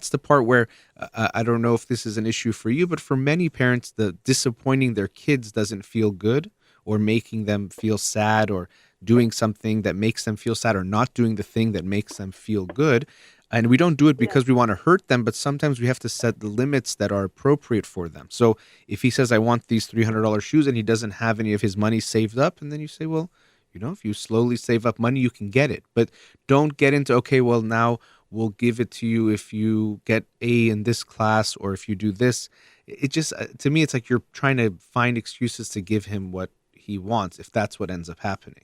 the part where I don't know if this is an issue for you, but for many parents, the disappointing their kids doesn't feel good, or making them feel sad, or doing something that makes them feel sad, or not doing the thing that makes them feel good. And we don't do it because we want to hurt them, but sometimes we have to set the limits that are appropriate for them. So if he says, I want these $300 shoes, and he doesn't have any of his money saved up, and then you say, well, if you slowly save up money, you can get it. But don't get into, okay, well, now we'll give it to you if you get A in this class, or if you do this. It just, to me, it's like you're trying to find excuses to give him what he wants, if that's what ends up happening.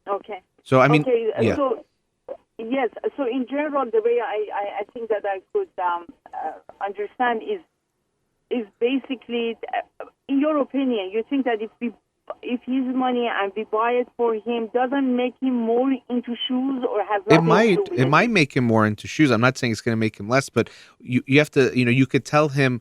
Okay. So, I mean, yeah. Yes. So in general, the way I think that I could understand is basically, in your opinion, you think that if his money and we buy it for him doesn't make him more into shoes, or has nothing to do with it might make him more into shoes. I'm not saying it's going to make him less, but you have to, you could tell him,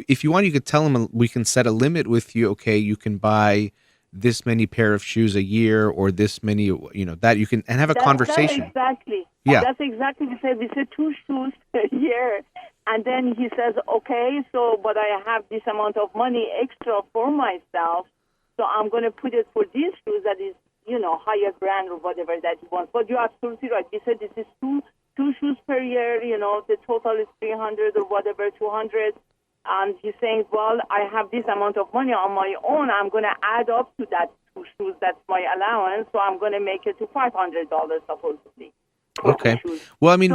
if you want, you could tell him we can set a limit with you. Okay, you can buy this many pair of shoes a year, or this many, that you can, and have a conversation. That's exactly. Yeah. That's exactly we said 2 shoes a year. And then he says, okay, but I have this amount of money extra for myself, so I'm going to put it for these shoes that is, higher brand or whatever that he wants. But you're absolutely right. We said this is two shoes per year, the total is 300 or whatever, 200. And he's saying, well, I have this amount of money on my own. I'm going to add up to that 2 shoes. That's my allowance. So I'm going to make it to $500 supposedly. Okay. Well, I mean,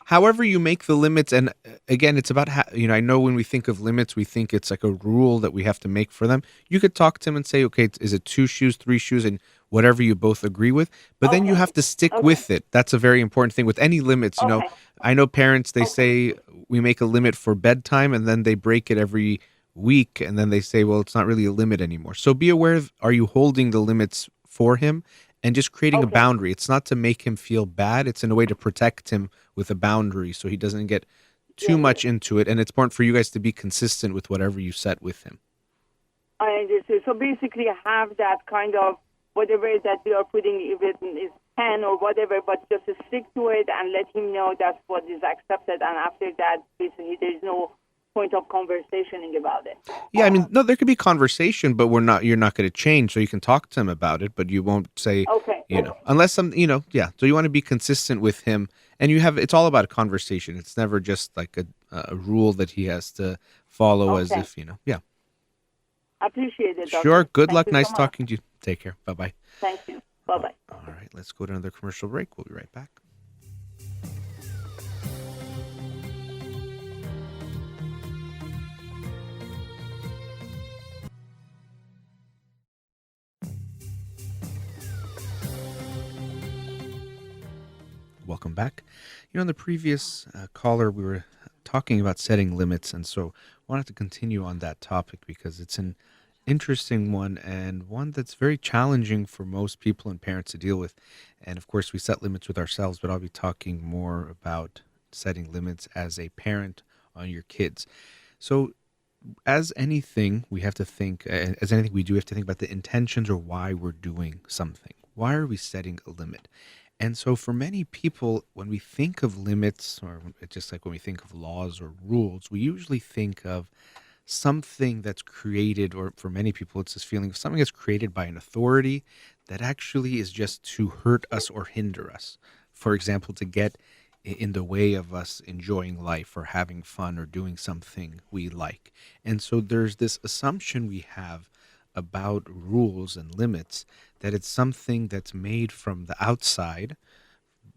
however you make the limits, and again, it's about I know when we think of limits, we think it's like a rule that we have to make for them. You could talk to him and say, okay, is it 2 shoes, 3 shoes, and whatever you both agree with, but then you have to stick with it. That's a very important thing with any limits. I know parents, they say we make a limit for bedtime, and then they break it every week, and then they say, well, it's not really a limit anymore. So be aware of, are you holding the limits for him? And just creating a boundary. It's not to make him feel bad. It's in a way to protect him with a boundary so he doesn't get too much into it. And it's important for you guys to be consistent with whatever you set with him. I understand. So basically have that kind of whatever that we are putting, if it is 10 or whatever, but just stick to it and let him know that's what is accepted. And after that, basically there's no point of conversationing about it. Yeah, I mean, no, there could be conversation, but you're not going to change, so you can talk to him about it, but you won't say, unless so you want to be consistent with him, and it's all about a conversation. It's never just like a rule that he has to follow as if, I appreciate it, Doctor. Sure, good Thank luck, you nice so much. talking to you. Take care, bye-bye. Thank you, bye-bye. All right, let's go to another commercial break. We'll be right back. Welcome back. In the previous caller, we were talking about setting limits, and so I wanted to continue on that topic because it's an interesting one, and one that's very challenging for most people and parents to deal with. And of course, we set limits with ourselves, but I'll be talking more about setting limits as a parent on your kids. So as anything, we have to think, as anything we do, we have to think about the intentions or why we're doing something. Why are we setting a limit? And so for many people, when we think of limits, or just like when we think of laws or rules, we usually think of something that's created, or for many people, it's this feeling of something that's created by an authority that actually is just to hurt us or hinder us. For example, to get in the way of us enjoying life or having fun or doing something we like. And so there's this assumption we have about rules and limits that it's something that's made from the outside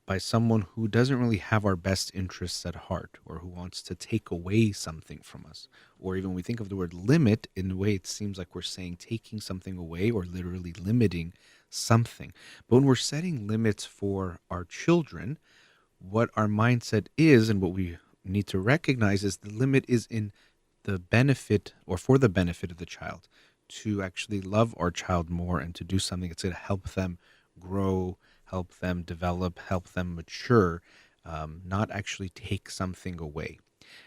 by someone who doesn't really have our best interests at heart, or who wants to take away something from us. Or even when we think of the word limit, in a way it seems like we're saying taking something away or literally limiting something. But when we're setting limits for our children, what our mindset is and what we need to recognize is the limit is in the benefit, or for the benefit of the child, to actually love our child more and to do something that's going to help them grow, help them develop, help them mature, not actually take something away.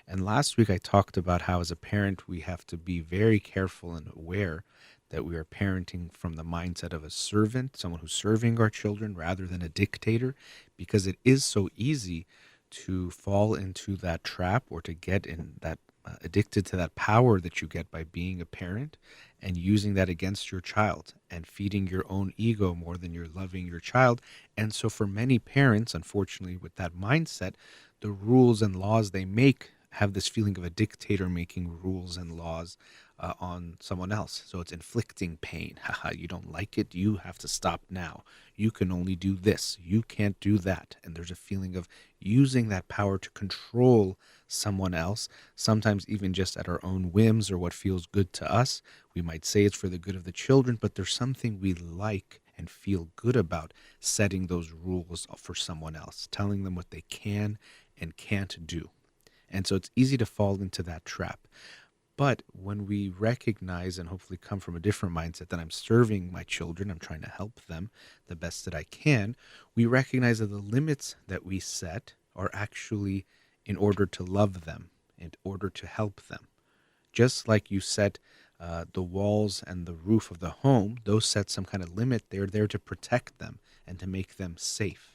And last week I talked about how as a parent we have to be very careful and aware that we are parenting from the mindset of a servant, someone who's serving our children rather than a dictator, because it is so easy to fall into that trap, or to get in that addicted to that power that you get by being a parent and using that against your child and feeding your own ego more than you're loving your child. And so for many parents, unfortunately, with that mindset, the rules and laws they make have this feeling of a dictator making rules and laws on someone else. So it's inflicting pain. Haha, you don't like it, you have to stop now. You can only do this, you can't do that. And there's a feeling of using that power to control someone else, sometimes even just at our own whims or what feels good to us. We might say it's for the good of the children, but there's something we like and feel good about setting those rules for someone else, telling them what they can and can't do. And so it's easy to fall into that trap. But when we recognize and hopefully come from a different mindset that I'm serving my children, I'm trying to help them the best that I can, we recognize that the limits that we set are actually in order to love them, in order to help them. Just like you set the walls and the roof of the home, those set some kind of limit. They're there to protect them and to make them safe.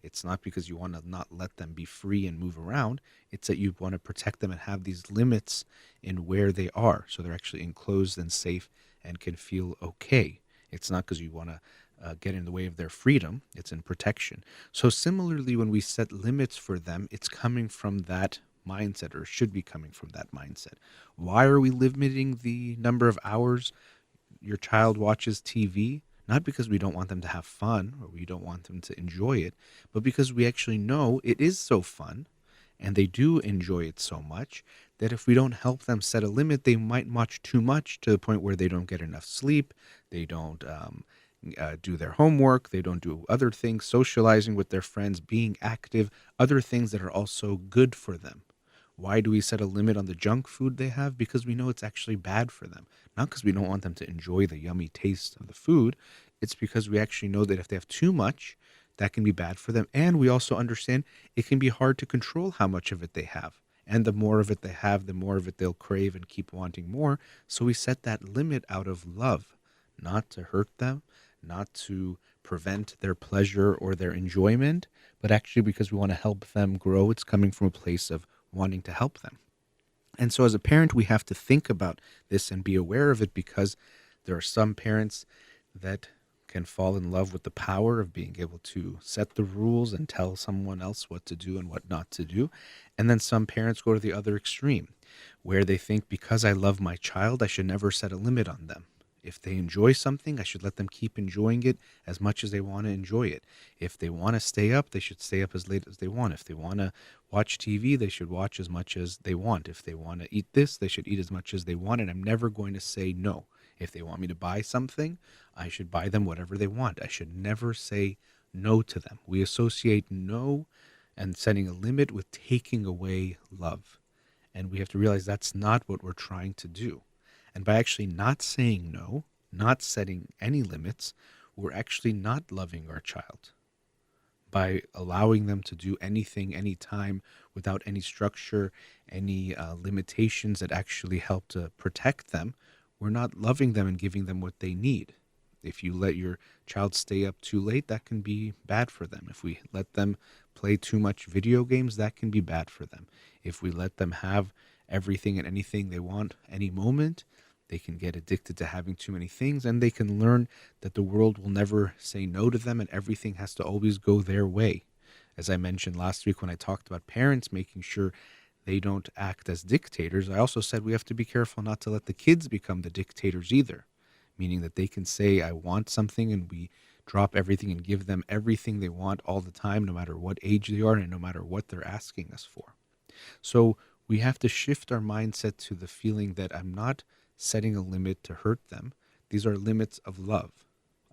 It's not because you want to not let them be free and move around. It's that you want to protect them and have these limits in where they are, so they're actually enclosed and safe and can feel okay. It's not because you want to get in the way of their freedom. It's in protection. So similarly, when we set limits for them, it's coming from that mindset, or should be coming from that mindset. Why are we limiting the number of hours your child watches TV? Not because we don't want them to have fun or we don't want them to enjoy it, but because we actually know it is so fun and they do enjoy it so much that if we don't help them set a limit, they might watch too much to the point where they don't get enough sleep, they don't do their homework, they don't do other things, socializing with their friends, being active, other things that are also good for them. Why do we set a limit on the junk food they have? Because we know it's actually bad for them. Not because we don't want them to enjoy the yummy taste of the food. It's because we actually know that if they have too much, that can be bad for them. And we also understand it can be hard to control how much of it they have. And the more of it they have, the more of it they'll crave and keep wanting more. So we set that limit out of love, not to hurt them, not to prevent their pleasure or their enjoyment, but actually because we want to help them grow. It's coming from a place of wanting to help them. And so as a parent, we have to think about this and be aware of it, because there are some parents that can fall in love with the power of being able to set the rules and tell someone else what to do and what not to do. And then some parents go to the other extreme, where they think because I love my child, I should never set a limit on them. If they enjoy something, I should let them keep enjoying it as much as they want to enjoy it. If they want to stay up, they should stay up as late as they want. If they want to watch TV, they should watch as much as they want. If they want to eat this, they should eat as much as they want. And I'm never going to say no. If they want me to buy something, I should buy them whatever they want. I should never say no to them. We associate no and setting a limit with taking away love. And we have to realize that's not what we're trying to do. And by actually not saying no, not setting any limits, we're actually not loving our child. By allowing them to do anything, anytime, without any structure, any limitations that actually help to protect them, we're not loving them and giving them what they need. If you let your child stay up too late, that can be bad for them. If we let them play too much video games, that can be bad for them. If we let them have everything and anything they want any moment, they can get addicted to having too many things, and they can learn that the world will never say no to them and everything has to always go their way. As I mentioned last week when I talked about parents making sure they don't act as dictators, I also said we have to be careful not to let the kids become the dictators either, meaning that they can say, I want something, and we drop everything and give them everything they want all the time, no matter what age they are and no matter what they're asking us for. So we have to shift our mindset to the feeling that I'm not setting a limit to hurt them. These are limits of love.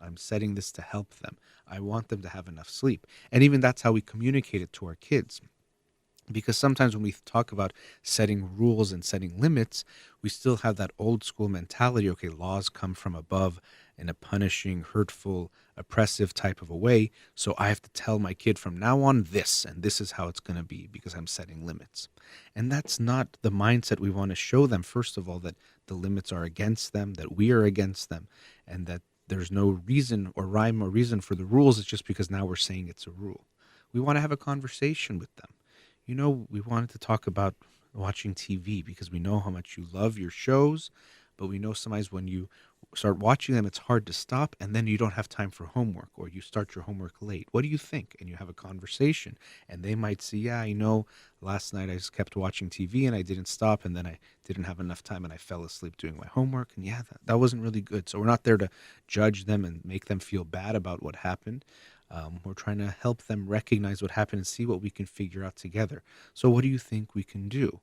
I'm setting this to help them. I want them to have enough sleep. And even that's how we communicate it to our kids. Because sometimes when we talk about setting rules and setting limits, we still have that old school mentality. Okay, laws come from above in a punishing, hurtful, oppressive type of a way. So I have to tell my kid from now on this, and this is how it's going to be because I'm setting limits. And that's not the mindset we want to show them. First of all, that the limits are against them, that we are against them, and that there's no reason or rhyme or reason for the rules. It's just because now we're saying it's a rule. We want to have a conversation with them. We wanted to talk about watching TV because we know how much you love your shows, but we know sometimes when you start watching them, it's hard to stop, and then you don't have time for homework, or you start your homework late. What do you think? And you have a conversation, and they might say, yeah, last night I just kept watching TV and I didn't stop, and then I didn't have enough time and I fell asleep doing my homework, and yeah, that wasn't really good. So we're not there to judge them and make them feel bad about what happened. We're trying to help them recognize what happened and see what we can figure out together. So what do you think we can do?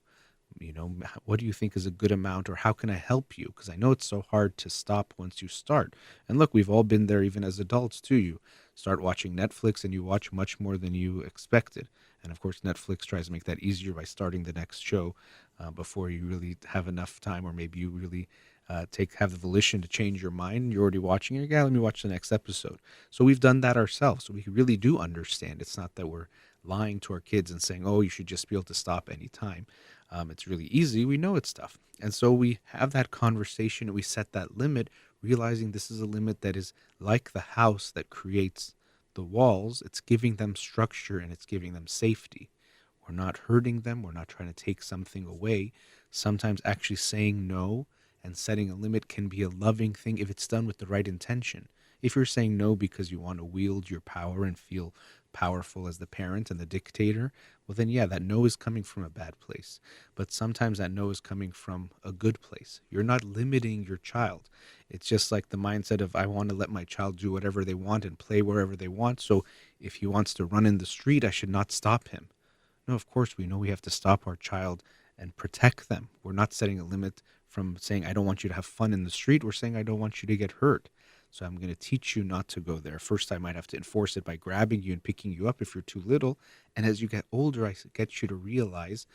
What do you think is a good amount, or how can I help you? Because I know it's so hard to stop once you start. And look, we've all been there even as adults too. You start watching Netflix and you watch much more than you expected. And of course, Netflix tries to make that easier by starting the next show before you really have enough time, or maybe you really have the volition to change your mind. You're already watching it. Yeah, let me watch the next episode. So we've done that ourselves. So we really do understand. It's not that we're lying to our kids and saying, oh, you should just be able to stop anytime. It's really easy. We know it's tough. And so we have that conversation and we set that limit, realizing this is a limit that is like the house that creates the walls. It's giving them structure and it's giving them safety. We're not hurting them. We're not trying to take something away. Sometimes actually saying no and setting a limit can be a loving thing if it's done with the right intention. If you're saying no because you want to wield your power and feel powerful as the parent and the dictator, well then yeah, that no is coming from a bad place. But sometimes that no is coming from a good place. You're not limiting your child. It's just like the mindset of, I want to let my child do whatever they want and play wherever they want. So if he wants to run in the street, I should not stop him. No, of course we know we have to stop our child and protect them. We're not setting a limit from saying, I don't want you to have fun in the street. We're saying, I don't want you to get hurt. So I'm going to teach you not to go there. First, I might have to enforce it by grabbing you and picking you up if you're too little. And as you get older, I get you to realize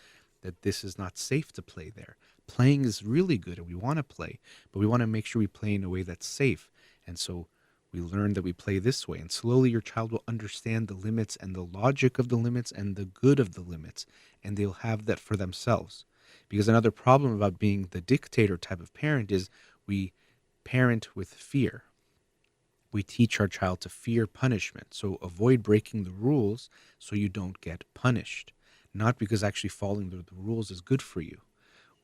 that this is not safe to play there. Playing is really good and we want to play, but we want to make sure we play in a way that's safe. And so we learn that we play this way. And slowly your child will understand the limits and the logic of the limits and the good of the limits. And they'll have that for themselves. Because another problem about being the dictator type of parent is we parent with fear. We teach our child to fear punishment. So avoid breaking the rules so you don't get punished. Not because actually following the rules is good for you.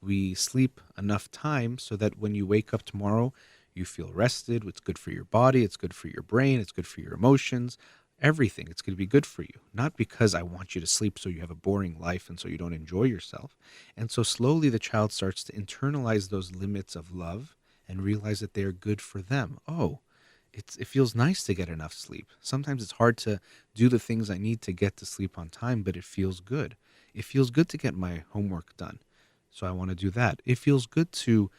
We sleep enough time so that when you wake up tomorrow, you feel rested. It's good for your body. It's good for your brain. It's good for your emotions. Everything. It's going to be good for you. Not because I want you to sleep so you have a boring life and so you don't enjoy yourself. And so slowly the child starts to internalize those limits of love and realize that they are good for them. Oh, it feels nice to get enough sleep. Sometimes it's hard to do the things I need to get to sleep on time, but it feels good. It feels good to get my homework done. So I want to do that. It feels good to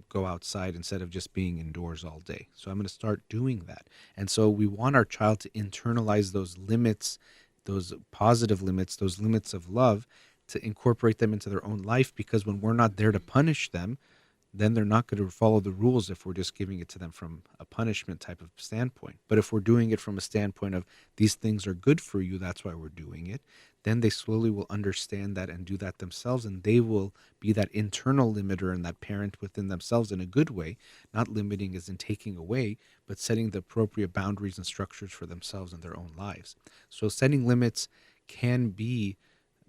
go outside instead of just being indoors all day. So I'm going to start doing that. And so we want our child to internalize those limits, those positive limits, those limits of love, to incorporate them into their own life, because when we're not there to punish them, then they're not going to follow the rules if we're just giving it to them from a punishment type of standpoint. But if we're doing it from a standpoint of these things are good for you, that's why we're doing it, then they slowly will understand that and do that themselves, and they will be that internal limiter and that parent within themselves in a good way, not limiting as in taking away, but setting the appropriate boundaries and structures for themselves in their own lives. So setting limits can be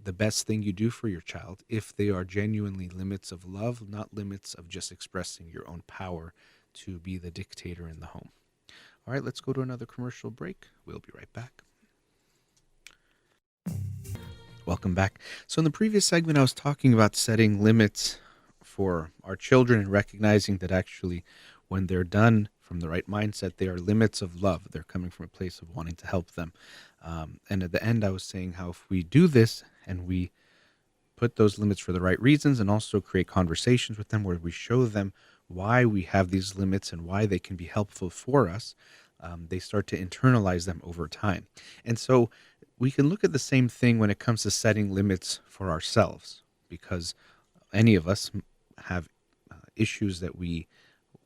the best thing you do for your child if they are genuinely limits of love, not limits of just expressing your own power to be the dictator in the home. All right, let's go to another commercial break. We'll be right back. Welcome back. So in the previous segment, I was talking about setting limits for our children and recognizing that actually when they're done from from the right mindset. They are limits of love. They're coming from a place of wanting to help them. And at the end, I was saying how if we do this and we put those limits for the right reasons and also create conversations with them where we show them why we have these limits and why they can be helpful for us, they start to internalize them over time. And so we can look at the same thing when it comes to setting limits for ourselves, because any of us have issues that we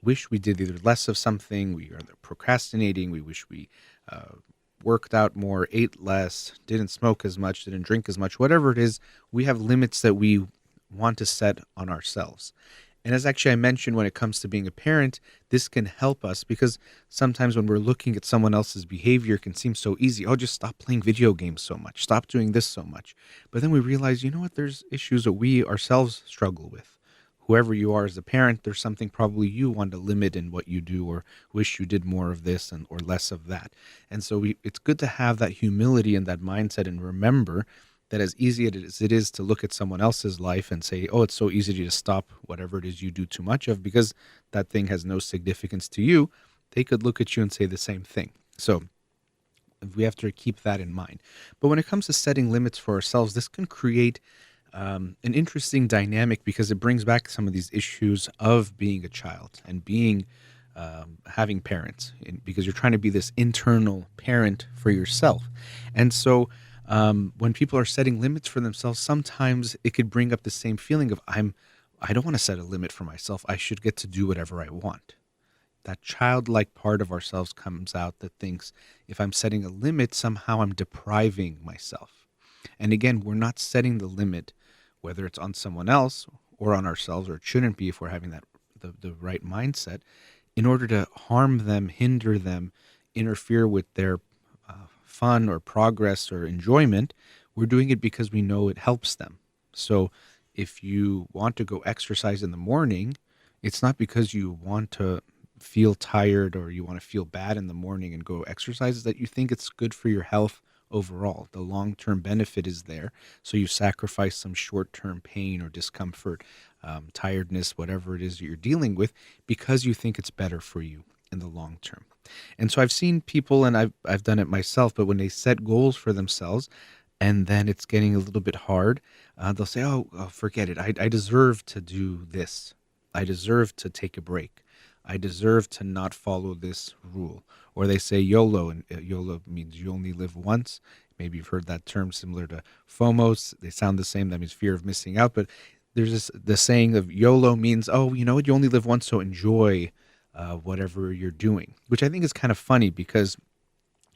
wish we did either less of something, we are procrastinating, we wish we worked out more, ate less, didn't smoke as much, didn't drink as much, whatever it is, we have limits that we want to set on ourselves. And as actually I mentioned, when it comes to being a parent, this can help us because sometimes when we're looking at someone else's behavior, it can seem so easy. Oh, just stop playing video games so much. Stop doing this so much. But then we realize, you know what? There's issues that we ourselves struggle with. Whoever you are as a parent, there's something probably you want to limit in what you do or wish you did more of this or less of that. And so it's good to have that humility and that mindset and remember that as easy as it is to look at someone else's life and say, oh, it's so easy to just stop whatever it is you do too much of because that thing has no significance to you, they could look at you and say the same thing. So we have to keep that in mind. But when it comes to setting limits for ourselves, this can create an interesting dynamic because it brings back some of these issues of being a child and being having parents, because you're trying to be this internal parent for yourself. And so when people are setting limits for themselves, sometimes it could bring up the same feeling of I don't want to set a limit for myself. I should get to do whatever I want. That childlike part of ourselves comes out that thinks if I'm setting a limit, somehow I'm depriving myself. And again, we're not setting the limit, whether it's on someone else or on ourselves, or it shouldn't be if we're having that the right mindset, in order to harm them, hinder them, interfere with their fun or progress or enjoyment. We're doing it because we know it helps them. So if you want to go exercise in the morning, it's not because you want to feel tired or you want to feel bad in the morning and go exercise, it's that you think it's good for your health overall. The long-term benefit is there. So you sacrifice some short-term pain or discomfort, tiredness, whatever it is that you're dealing with, because you think it's better for you in the long term. And so I've seen people, and I've done it myself, but when they set goals for themselves and then it's getting a little bit hard, they'll say, oh, forget it. I deserve to do this. I deserve to take a break. I deserve to not follow this rule. Or they say YOLO, and YOLO means you only live once. Maybe you've heard that term similar to FOMOS. They sound the same. That means fear of missing out. But there's the saying of YOLO means, oh, you know what? You only live once, so enjoy whatever you're doing, which I think is kind of funny because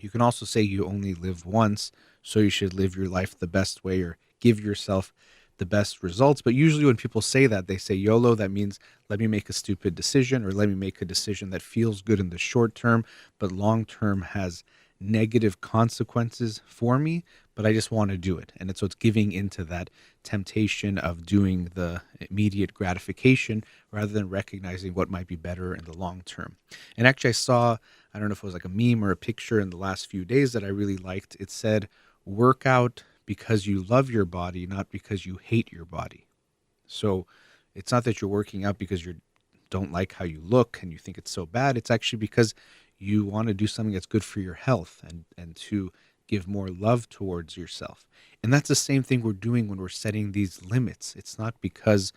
you can also say you only live once, so you should live your life the best way or give yourself the best results. But usually when people say that, they say YOLO, that means let me make a stupid decision or let me make a decision that feels good in the short term, but long term has negative consequences for me, but I just want to do it. And so it's giving into that temptation of doing the immediate gratification rather than recognizing what might be better in the long term. And actually I don't know if it was like a meme or a picture in the last few days that I really liked. It said, work out because you love your body, not because you hate your body. So it's not that you're working out because you don't like how you look and you think it's so bad. It's actually because you want to do something that's good for your health and to give more love towards yourself. And that's the same thing we're doing when we're setting these limits. It's not because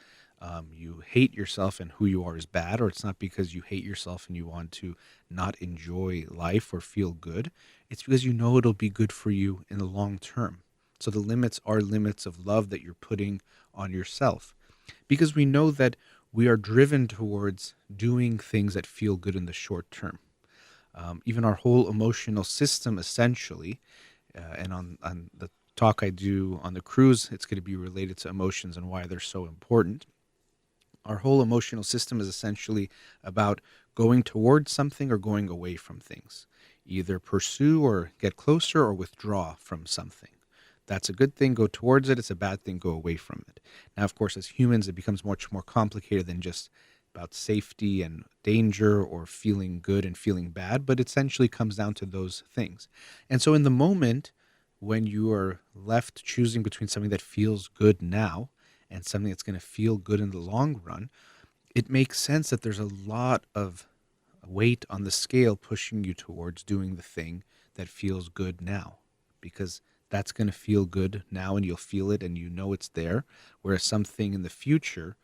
you hate yourself and who you are is bad, or it's not because you hate yourself and you want to not enjoy life or feel good. It's because you know it'll be good for you in the long term. So the limits are limits of love that you're putting on yourself, because we know that we are driven towards doing things that feel good in the short term. Even our whole emotional system, essentially, and on the talk I do on the cruise, it's going to be related to emotions and why they're so important. Our whole emotional system is essentially about going towards something or going away from things. Either pursue or get closer or withdraw from something. That's a good thing, go towards it. It's a bad thing, go away from it. Now, of course, as humans, it becomes much more complicated than just about safety and danger or feeling good and feeling bad, but it essentially comes down to those things. And so in the moment when you are left choosing between something that feels good now and something that's going to feel good in the long run, it makes sense that there's a lot of weight on the scale pushing you towards doing the thing that feels good now, because that's going to feel good now and you'll feel it and you know it's there. Whereas something in the future,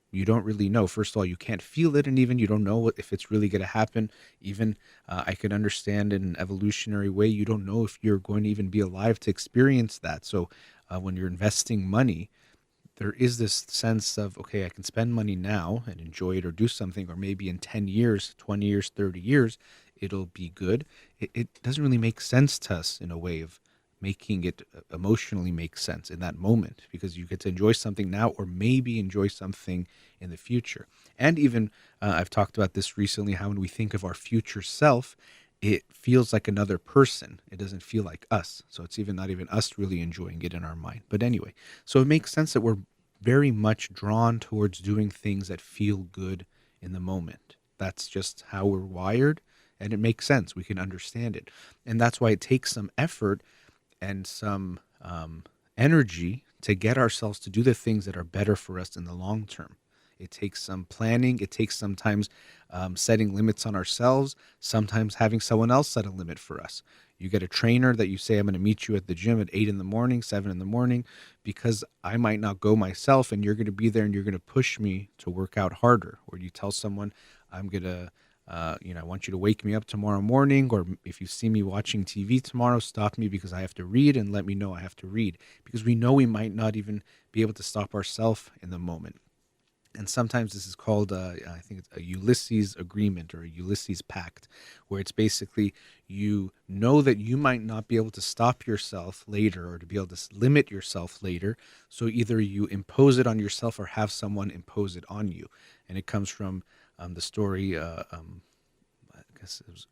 you don't really know. First of all, you can't feel it, and even you don't know if it's really going to happen. Even I could understand in an evolutionary way, you don't know if you're going to even be alive to experience that. So when you're investing money, there is this sense of, okay, I can spend money now and enjoy it or do something, or maybe in 10 years, 20 years, 30 years, it'll be good. It doesn't really make sense to us in a way of making it emotionally make sense in that moment, because you get to enjoy something now or maybe enjoy something in the future. And even I've talked about this recently, how when we think of our future self, it feels like another person. It doesn't feel like us. So it's even not even us really enjoying it in our mind. But anyway, so it makes sense that we're very much drawn towards doing things that feel good in the moment. That's just how we're wired, and it makes sense. We can understand it. And that's why it takes some effort and some energy to get ourselves to do the things that are better for us in the long term. It takes some planning. It takes sometimes setting limits on ourselves, sometimes having someone else set a limit for us. You get a trainer that you say, I'm going to meet you at the gym at 8 in the morning, 7 in the morning, because I might not go myself, and you're going to be there and you're going to push me to work out harder. Or you tell someone, I'm going to, I want you to wake me up tomorrow morning, or if you see me watching TV tomorrow, stop me because I have to read and let me know I have to read, because we know we might not even be able to stop ourselves in the moment. And sometimes this is called, I think it's a Ulysses agreement or a Ulysses pact, where it's basically you know that you might not be able to stop yourself later or to be able to limit yourself later. So either you impose it on yourself or have someone impose it on you. And it comes from the story, I guess it was,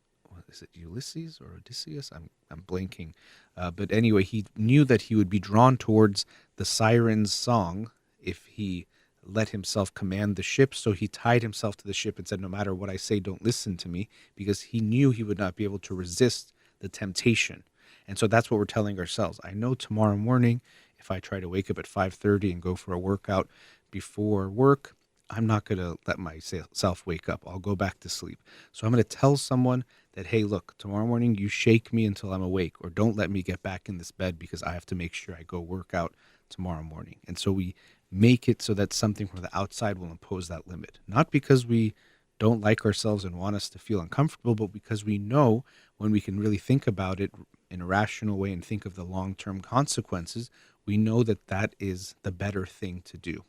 is it Ulysses or Odysseus? I'm blanking. But anyway, he knew that he would be drawn towards the siren's song if he let himself command the ship. So he tied himself to the ship and said, no matter what I say, don't listen to me, because he knew he would not be able to resist the temptation. And so that's what we're telling ourselves. I know tomorrow morning, if I try to wake up at 5:30 and go for a workout before work, I'm not going to let myself wake up. I'll go back to sleep. So I'm going to tell someone that, hey, look, tomorrow morning you shake me until I'm awake, or don't let me get back in this bed because I have to make sure I go work out tomorrow morning. And so we make it so that something from the outside will impose that limit. Not because we don't like ourselves and want us to feel uncomfortable, but because we know when we can really think about it in a rational way and think of the long-term consequences, we know that that is the better thing to do.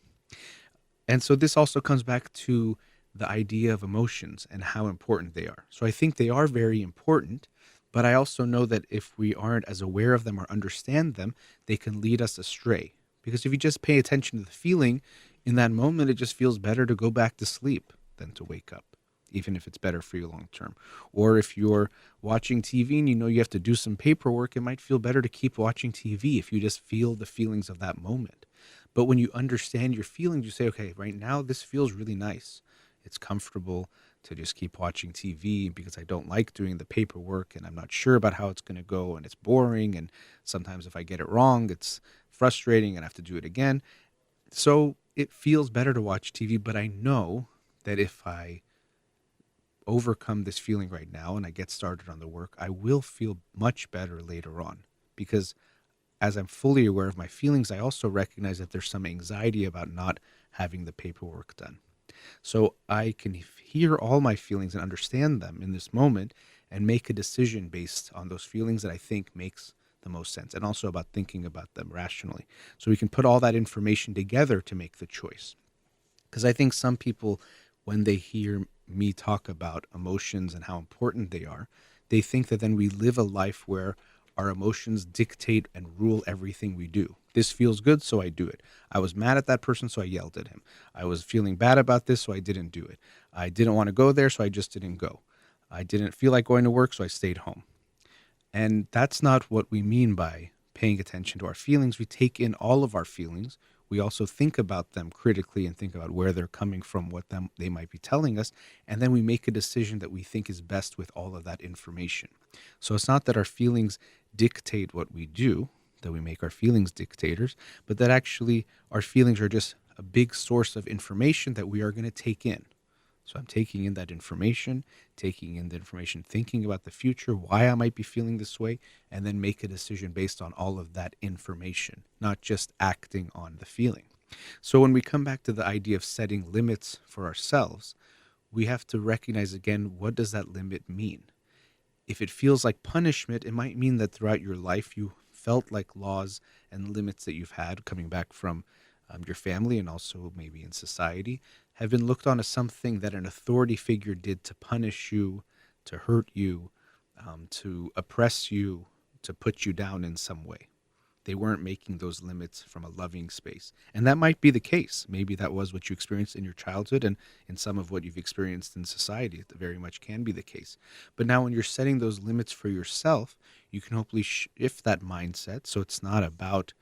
And so this also comes back to the idea of emotions and how important they are. So I think they are very important, but I also know that if we aren't as aware of them or understand them, they can lead us astray. Because if you just pay attention to the feeling, in that moment, it just feels better to go back to sleep than to wake up, even if it's better for you long term. Or if you're watching TV and you know you have to do some paperwork, it might feel better to keep watching TV if you just feel the feelings of that moment. But when you understand your feelings, you say, okay, right now this feels really nice. It's comfortable to just keep watching TV because I don't like doing the paperwork and I'm not sure about how it's going to go and it's boring. And sometimes if I get it wrong, it's frustrating and I have to do it again. So it feels better to watch TV, but I know that if I overcome this feeling right now and I get started on the work, I will feel much better later on, because as I'm fully aware of my feelings, I also recognize that there's some anxiety about not having the paperwork done. So I can hear all my feelings and understand them in this moment and make a decision based on those feelings that I think makes the most sense, and also about thinking about them rationally. So we can put all that information together to make the choice. Because I think some people, when they hear me talk about emotions and how important they are, they think that then we live a life where our emotions dictate and rule everything we do. This feels good, so I do it. I was mad at that person, so I yelled at him. I was feeling bad about this, so I didn't do it. I didn't want to go there, so I just didn't go. I didn't feel like going to work, so I stayed home. And that's not what we mean by paying attention to our feelings. We take in all of our feelings. We also think about them critically and think about where they're coming from, what they might be telling us, and then we make a decision that we think is best with all of that information. So it's not that our feelings dictate what we do, that we make our feelings dictators, but that actually our feelings are just a big source of information that we are going to take in. So I'm taking in that information, thinking about the future, why I might be feeling this way, and then make a decision based on all of that information, not just acting on the feeling. So when we come back to the idea of setting limits for ourselves, we have to recognize again, what does that limit mean? If it feels like punishment, it might mean that throughout your life you felt like laws and limits that you've had coming back from your family and also maybe in society have been looked on as something that an authority figure did to punish you, to hurt you, to oppress you, to put you down in some way. They weren't making those limits from a loving space. And that might be the case. Maybe that was what you experienced in your childhood, and in some of what you've experienced in society. It very much can be the case. But now when you're setting those limits for yourself, you can hopefully shift that mindset so it's not about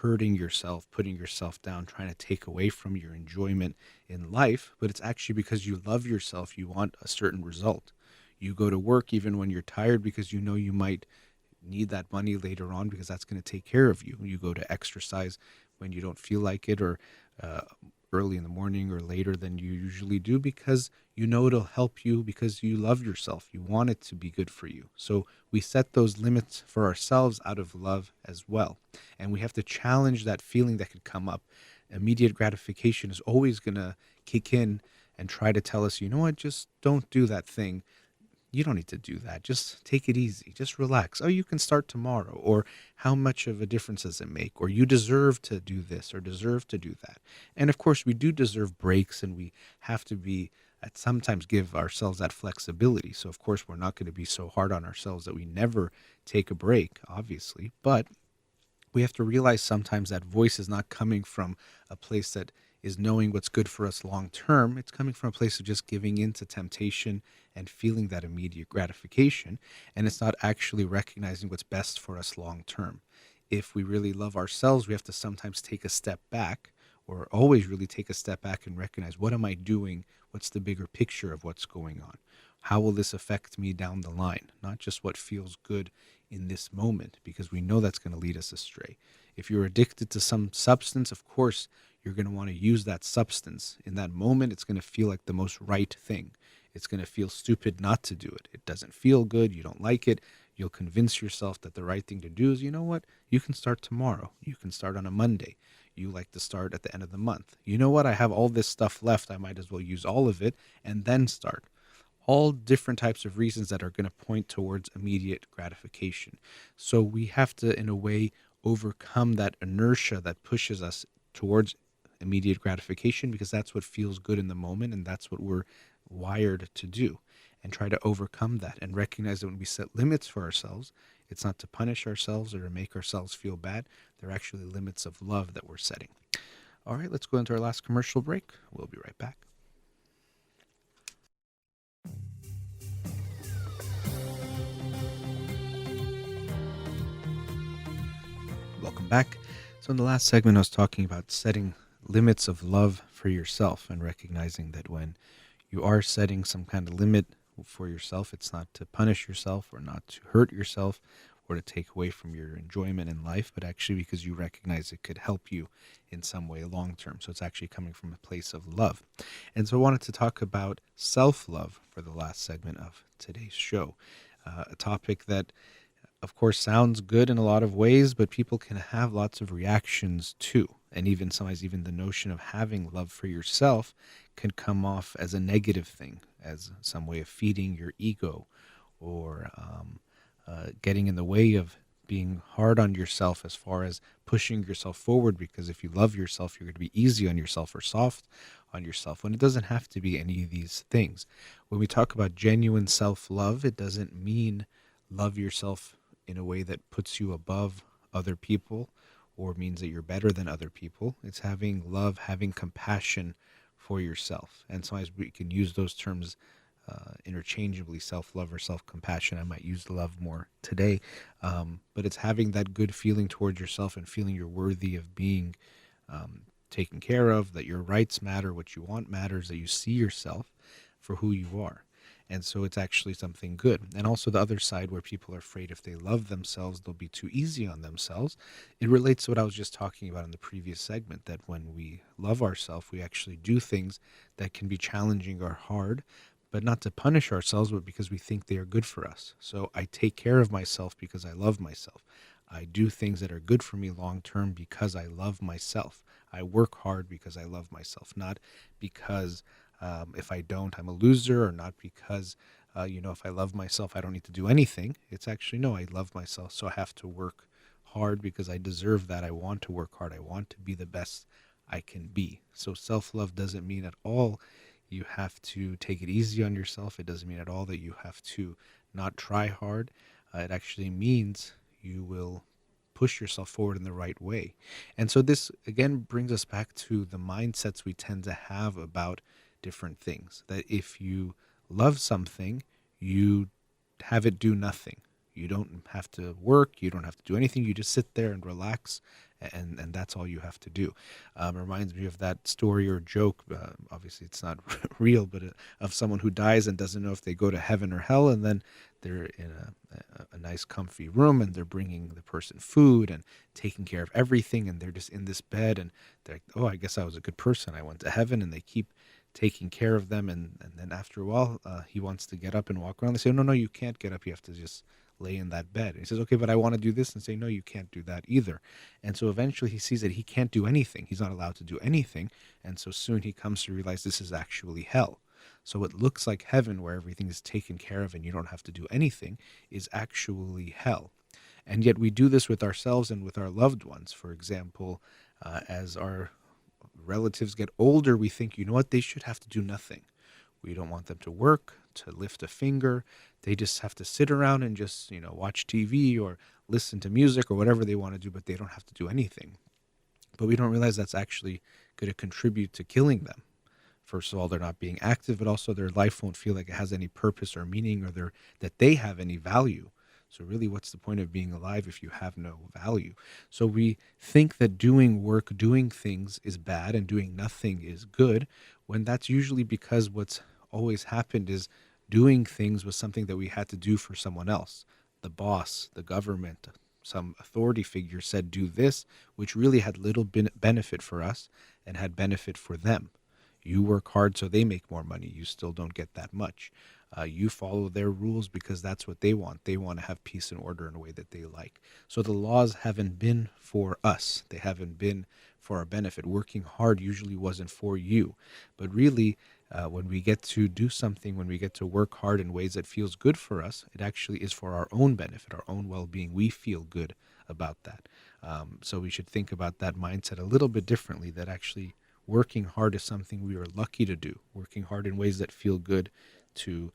hurting yourself, putting yourself down, trying to take away from your enjoyment in life, but it's actually because you love yourself, you want a certain result. You go to work even when you're tired because you know you might need that money later on because that's going to take care of you. You go to exercise when you don't feel like it, or early in the morning or later than you usually do, because you know it'll help you, because you love yourself. You want it to be good for you. So we set those limits for ourselves out of love as well. And we have to challenge that feeling that could come up. Immediate gratification is always going to kick in and try to tell us, you know what, just don't do that thing. You don't need to do that. Just take it easy. Just relax. Oh, you can start tomorrow. Or how much of a difference does it make? Or you deserve to do this or deserve to do that. And of course, we do deserve breaks, and we have to be at sometimes give ourselves that flexibility. So of course, we're not going to be so hard on ourselves that we never take a break, obviously. But we have to realize sometimes that voice is not coming from a place that is knowing what's good for us long term. It's coming from a place of just giving in to temptation and feeling that immediate gratification. And it's not actually recognizing what's best for us long term. If we really love ourselves, we have to sometimes take a step back, or always really take a step back and recognize, what am I doing? What's the bigger picture of what's going on? How will this affect me down the line? Not just what feels good in this moment, because we know that's going to lead us astray. If you're addicted to some substance, of course, you're going to want to use that substance. In that moment, it's going to feel like the most right thing. It's going to feel stupid not to do it. It doesn't feel good. You don't like it. You'll convince yourself that the right thing to do is, you know what? You can start tomorrow. You can start on a Monday. You like to start at the end of the month. You know what? I have all this stuff left. I might as well use all of it and then start. All different types of reasons that are going to point towards immediate gratification. So we have to, in a way, overcome that inertia that pushes us towards immediate gratification, because that's what feels good in the moment, and that's what we're wired to do, and try to overcome that and recognize that when we set limits for ourselves, it's not to punish ourselves or to make ourselves feel bad. They're actually limits of love that we're setting. All right, let's go into our last commercial break. We'll be right back. Welcome back. So in the last segment, I was talking about setting limits of love for yourself, and recognizing that when you are setting some kind of limit for yourself, it's not to punish yourself or not to hurt yourself or to take away from your enjoyment in life, but actually because you recognize it could help you in some way long term. So it's actually coming from a place of love. And so I wanted to talk about self-love for the last segment of today's show, a topic that of course sounds good in a lot of ways, but people can have lots of reactions to. And even sometimes even the notion of having love for yourself can come off as a negative thing, as some way of feeding your ego, or getting in the way of being hard on yourself as far as pushing yourself forward, because if you love yourself, you're going to be easy on yourself or soft on yourself, when it doesn't have to be any of these things. When we talk about genuine self-love, it doesn't mean love yourself in a way that puts you above other people or means that you're better than other people. It's having love, having compassion for yourself. And sometimes we can use those terms interchangeably, self-love or self-compassion. I might use love more today, but it's having that good feeling towards yourself and feeling you're worthy of being taken care of, that your rights matter, what you want matters, that you see yourself for who you are. And so it's actually something good. And also the other side where people are afraid if they love themselves, they'll be too easy on themselves. It relates to what I was just talking about in the previous segment, that when we love ourselves, we actually do things that can be challenging or hard, but not to punish ourselves, but because we think they are good for us. So I take care of myself because I love myself. I do things that are good for me long term because I love myself. I work hard because I love myself, not because if I don't, I'm a loser, or not because, if I love myself, I don't need to do anything. It's actually, no, I love myself, so I have to work hard because I deserve that. I want to work hard. I want to be the best I can be. So self-love doesn't mean at all you have to take it easy on yourself. It doesn't mean at all that you have to not try hard. It actually means you will push yourself forward in the right way. And so this again brings us back to the mindsets we tend to have about different things. That if you love something, you have it do nothing. You don't have to work. You don't have to do anything. You just sit there and relax, and that's all you have to do. Reminds me of that story or joke. Obviously, it's not real, but of someone who dies and doesn't know if they go to heaven or hell, and then they're in a nice, comfy room, and they're bringing the person food and taking care of everything, and they're just in this bed, and they're like, "Oh, I guess I was a good person. I went to heaven," and they keep taking care of them, and then after a while, he wants to get up and walk around. They say, no, you can't get up. You have to just lay in that bed. And he says, okay, but I want to do this, and say, no, you can't do that either. And so eventually he sees that he can't do anything. He's not allowed to do anything. And so soon he comes to realize this is actually hell. So what looks like heaven, where everything is taken care of and you don't have to do anything, is actually hell. And yet we do this with ourselves and with our loved ones. For example, as our relatives get older, we think, you know what, they should have to do nothing. We don't want them to work, to lift a finger. They just have to sit around and just, watch TV or listen to music or whatever they want to do, but they don't have to do anything. But we don't realize that's actually going to contribute to killing them. First of all, they're not being active, but also their life won't feel like it has any purpose or meaning, or that they have any value. So really, what's the point of being alive if you have no value? So we think that doing work, doing things is bad and doing nothing is good, when that's usually because what's always happened is doing things was something that we had to do for someone else. The boss, the government, some authority figure said do this, which really had little benefit for us and had benefit for them. You work hard so they make more money. You still don't get that much. You follow their rules because that's what they want. They want to have peace and order in a way that they like. So the laws haven't been for us. They haven't been for our benefit. Working hard usually wasn't for you. But really, when we get to do something, when we get to work hard in ways that feels good for us, it actually is for our own benefit, our own well-being. We feel good about that. So we should think about that mindset a little bit differently, that actually working hard is something we are lucky to do. Working hard in ways that feel good, to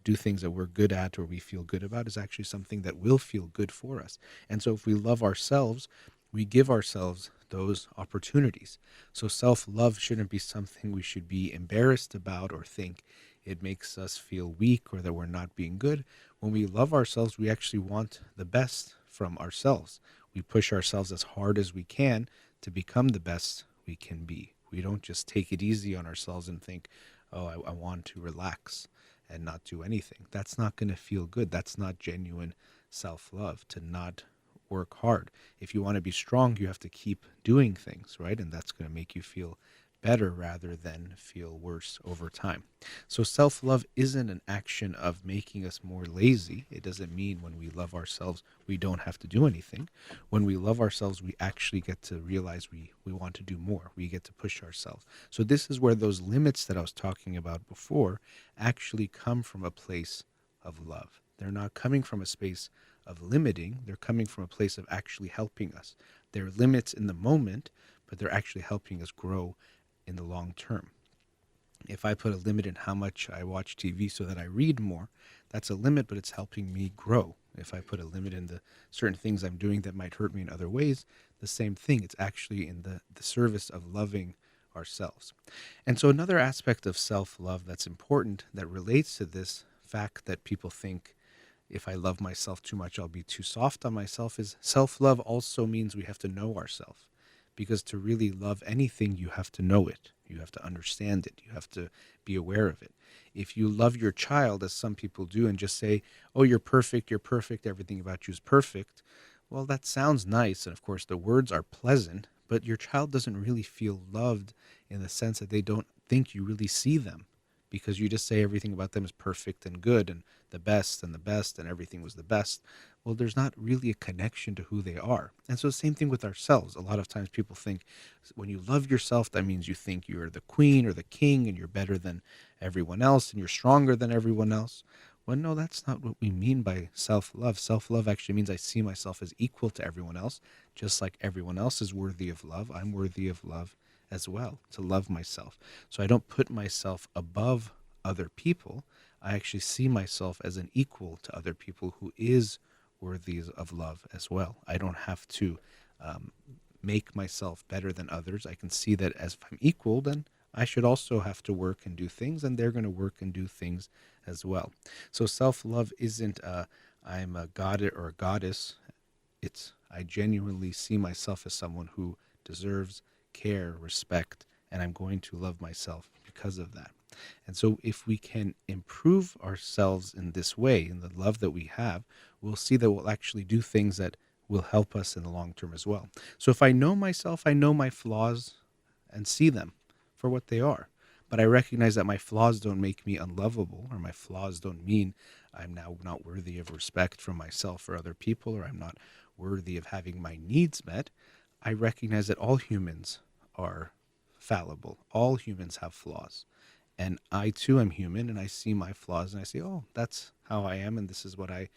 do things that we're good at or we feel good about, is actually something that will feel good for us. And so if we love ourselves, we give ourselves those opportunities. So self-love shouldn't be something we should be embarrassed about or think it makes us feel weak or that we're not being good. When we love ourselves, we actually want the best from ourselves. We push ourselves as hard as we can to become the best we can be. We don't just take it easy on ourselves and think, oh, I want to relax and not do anything. That's not going to feel good. That's not genuine self-love, to not work hard. If you want to be strong, you have to keep doing things, right? And that's going to make you feel better rather than feel worse over time. So self-love isn't an action of making us more lazy. It doesn't mean when we love ourselves, we don't have to do anything. When we love ourselves, we actually get to realize we want to do more. We get to push ourselves. So this is where those limits that I was talking about before actually come from a place of love. They're not coming from a space of limiting. They're coming from a place of actually helping us. They're limits in the moment, but they're actually helping us grow in the long term. If I put a limit in how much I watch TV so that I read more, that's a limit, but it's helping me grow. If I put a limit in the certain things I'm doing that might hurt me in other ways, the same thing. It's actually in the service of loving ourselves. And so another aspect of self-love that's important, that relates to this fact that people think, if I love myself too much, I'll be too soft on myself, is self-love also means we have to know ourselves. Because to really love anything, you have to know it. You have to understand it. You have to be aware of it. If you love your child, as some people do, and just say, oh, you're perfect, everything about you is perfect, well, that sounds nice. And of course, the words are pleasant, but your child doesn't really feel loved in the sense that they don't think you really see them, because you just say everything about them is perfect and good and the best and everything was the best. Well, there's not really a connection to who they are. And so the same thing with ourselves. A lot of times people think when you love yourself, that means you think you're the queen or the king and you're better than everyone else and you're stronger than everyone else. Well, no, that's not what we mean by self-love. Self-love actually means I see myself as equal to everyone else. Just like everyone else is worthy of love, I'm worthy of love as well, to love myself. So I don't put myself above other people. I actually see myself as an equal to other people who is worthy of love as well. I don't have to make myself better than others. I can see that as if I'm equal, then I should also have to work and do things, and they're going to work and do things as well. So self-love isn't I'm a god or a goddess. It's I genuinely see myself as someone who deserves care, respect, and I'm going to love myself because of that. And so if we can improve ourselves in this way, in the love that we have, we'll see that we'll actually do things that will help us in the long term as well. So if I know myself, I know my flaws and see them for what they are. But I recognize that my flaws don't make me unlovable, or my flaws don't mean I'm now not worthy of respect from myself or other people, or I'm not worthy of having my needs met. I recognize that all humans are fallible. All humans have flaws. And I too am human, and I see my flaws and I say, oh, that's how I am, and this is what I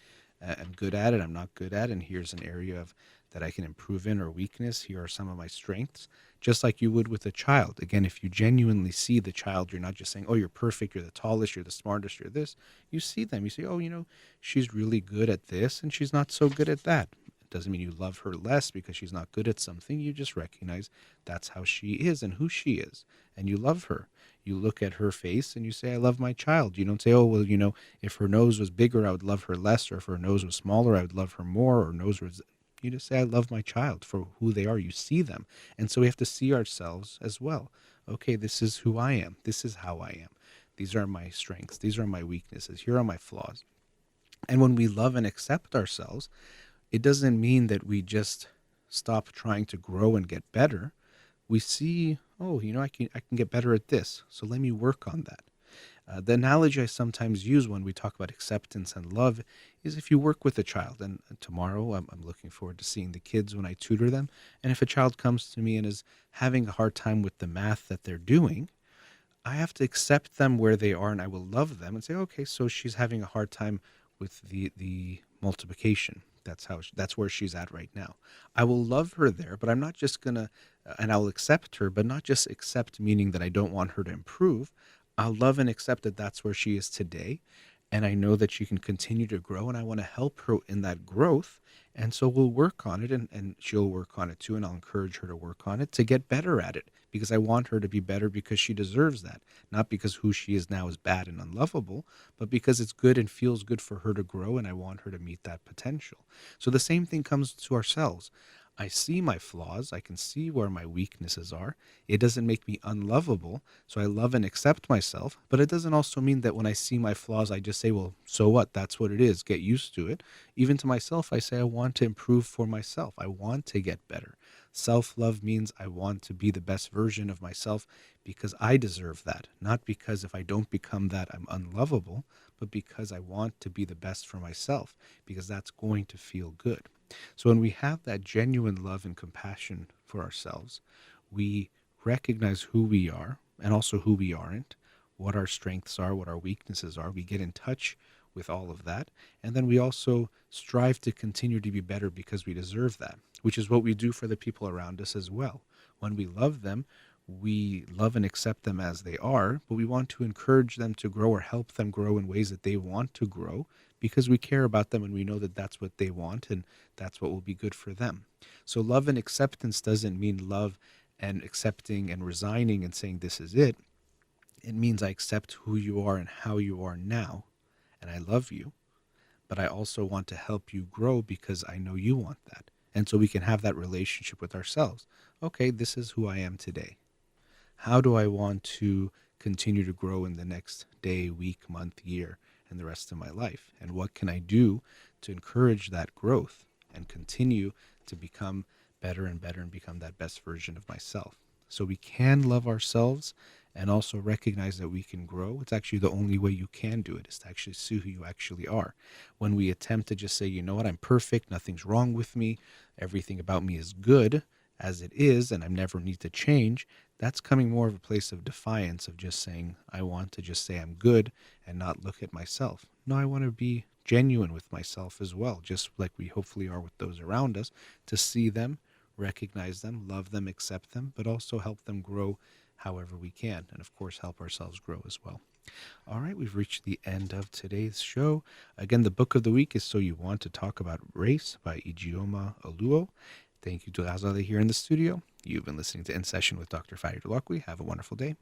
am good at and I'm not good at, and here's an area of that I can improve in or weakness. Here are some of my strengths, just like you would with a child. Again, if you genuinely see the child, you're not just saying, oh, you're perfect, you're the tallest, you're the smartest, you're this. You see them. You say, oh, she's really good at this and she's not so good at that. It doesn't mean you love her less because she's not good at something. You just recognize that's how she is and who she is, and you love her. You look at her face and you say, I love my child. You don't say, oh, well, if her nose was bigger, I would love her less, or if her nose was smaller, I would love her more, or nose was. You just say, I love my child for who they are. You see them. And so we have to see ourselves as well. Okay, this is who I am. This is how I am. These are my strengths. These are my weaknesses. Here are my flaws. And when we love and accept ourselves, it doesn't mean that we just stop trying to grow and get better. We see, oh, I can get better at this, so let me work on that. The analogy I sometimes use when we talk about acceptance and love is if you work with a child, and tomorrow I'm looking forward to seeing the kids when I tutor them, and if a child comes to me and is having a hard time with the math that they're doing, I have to accept them where they are, and I will love them and say, okay, so she's having a hard time with the multiplication. That's where she's at right now. I will love her there, but I'm not just gonna, and I'll accept her, but not just accept meaning that I don't want her to improve. I'll love and accept that that's where she is today, and I know that she can continue to grow, and I want to help her in that growth. And so we'll work on it, and she'll work on it too, and I'll encourage her to work on it to get better at it, because I want her to be better because she deserves that, not because who she is now is bad and unlovable, but because it's good and feels good for her to grow, and I want her to meet that potential. So the same thing comes to ourselves. I see my flaws. I can see where my weaknesses are. It doesn't make me unlovable, so I love and accept myself. But it doesn't also mean that when I see my flaws, I just say, well, so what? That's what it is. Get used to it. Even to myself, I say I want to improve for myself. I want to get better. Self-love means I want to be the best version of myself because I deserve that, not because if I don't become that, I'm unlovable, but because I want to be the best for myself, because that's going to feel good. So when we have that genuine love and compassion for ourselves, we recognize who we are and also who we aren't, what our strengths are, what our weaknesses are. We get in touch with all of that. And then we also strive to continue to be better because we deserve that, which is what we do for the people around us as well. When we love them, we love and accept them as they are, but we want to encourage them to grow or help them grow in ways that they want to grow because we care about them and we know that that's what they want and that's what will be good for them. So love and acceptance doesn't mean love and accepting and resigning and saying this is it. It means I accept who you are and how you are now, and I love you, but I also want to help you grow because I know you want that. And so we can have that relationship with ourselves. Okay, this is who I am today. How do I want to continue to grow in the next day, week, month, year, and the rest of my life? And what can I do to encourage that growth and continue to become better and better and become that best version of myself? So we can love ourselves and also recognize that we can grow. It's actually the only way you can do it, is to actually see who you actually are. When we attempt to just say, you know what, I'm perfect, nothing's wrong with me, everything about me is good as it is, and I never need to change, that's coming more of a place of defiance, of just saying, I want to just say I'm good and not look at myself. No, I want to be genuine with myself as well, just like we hopefully are with those around us, to see them, recognize them, love them, accept them, but also help them grow however we can, and of course help ourselves grow as well. All right, we've reached the end of today's show. Again, the book of the week is So You Want to Talk About Race by Ijeoma Oluo. Thank you to Azadeh here in the studio. You've been listening to In Session with Dr. Farid Holakouee. Have a wonderful day.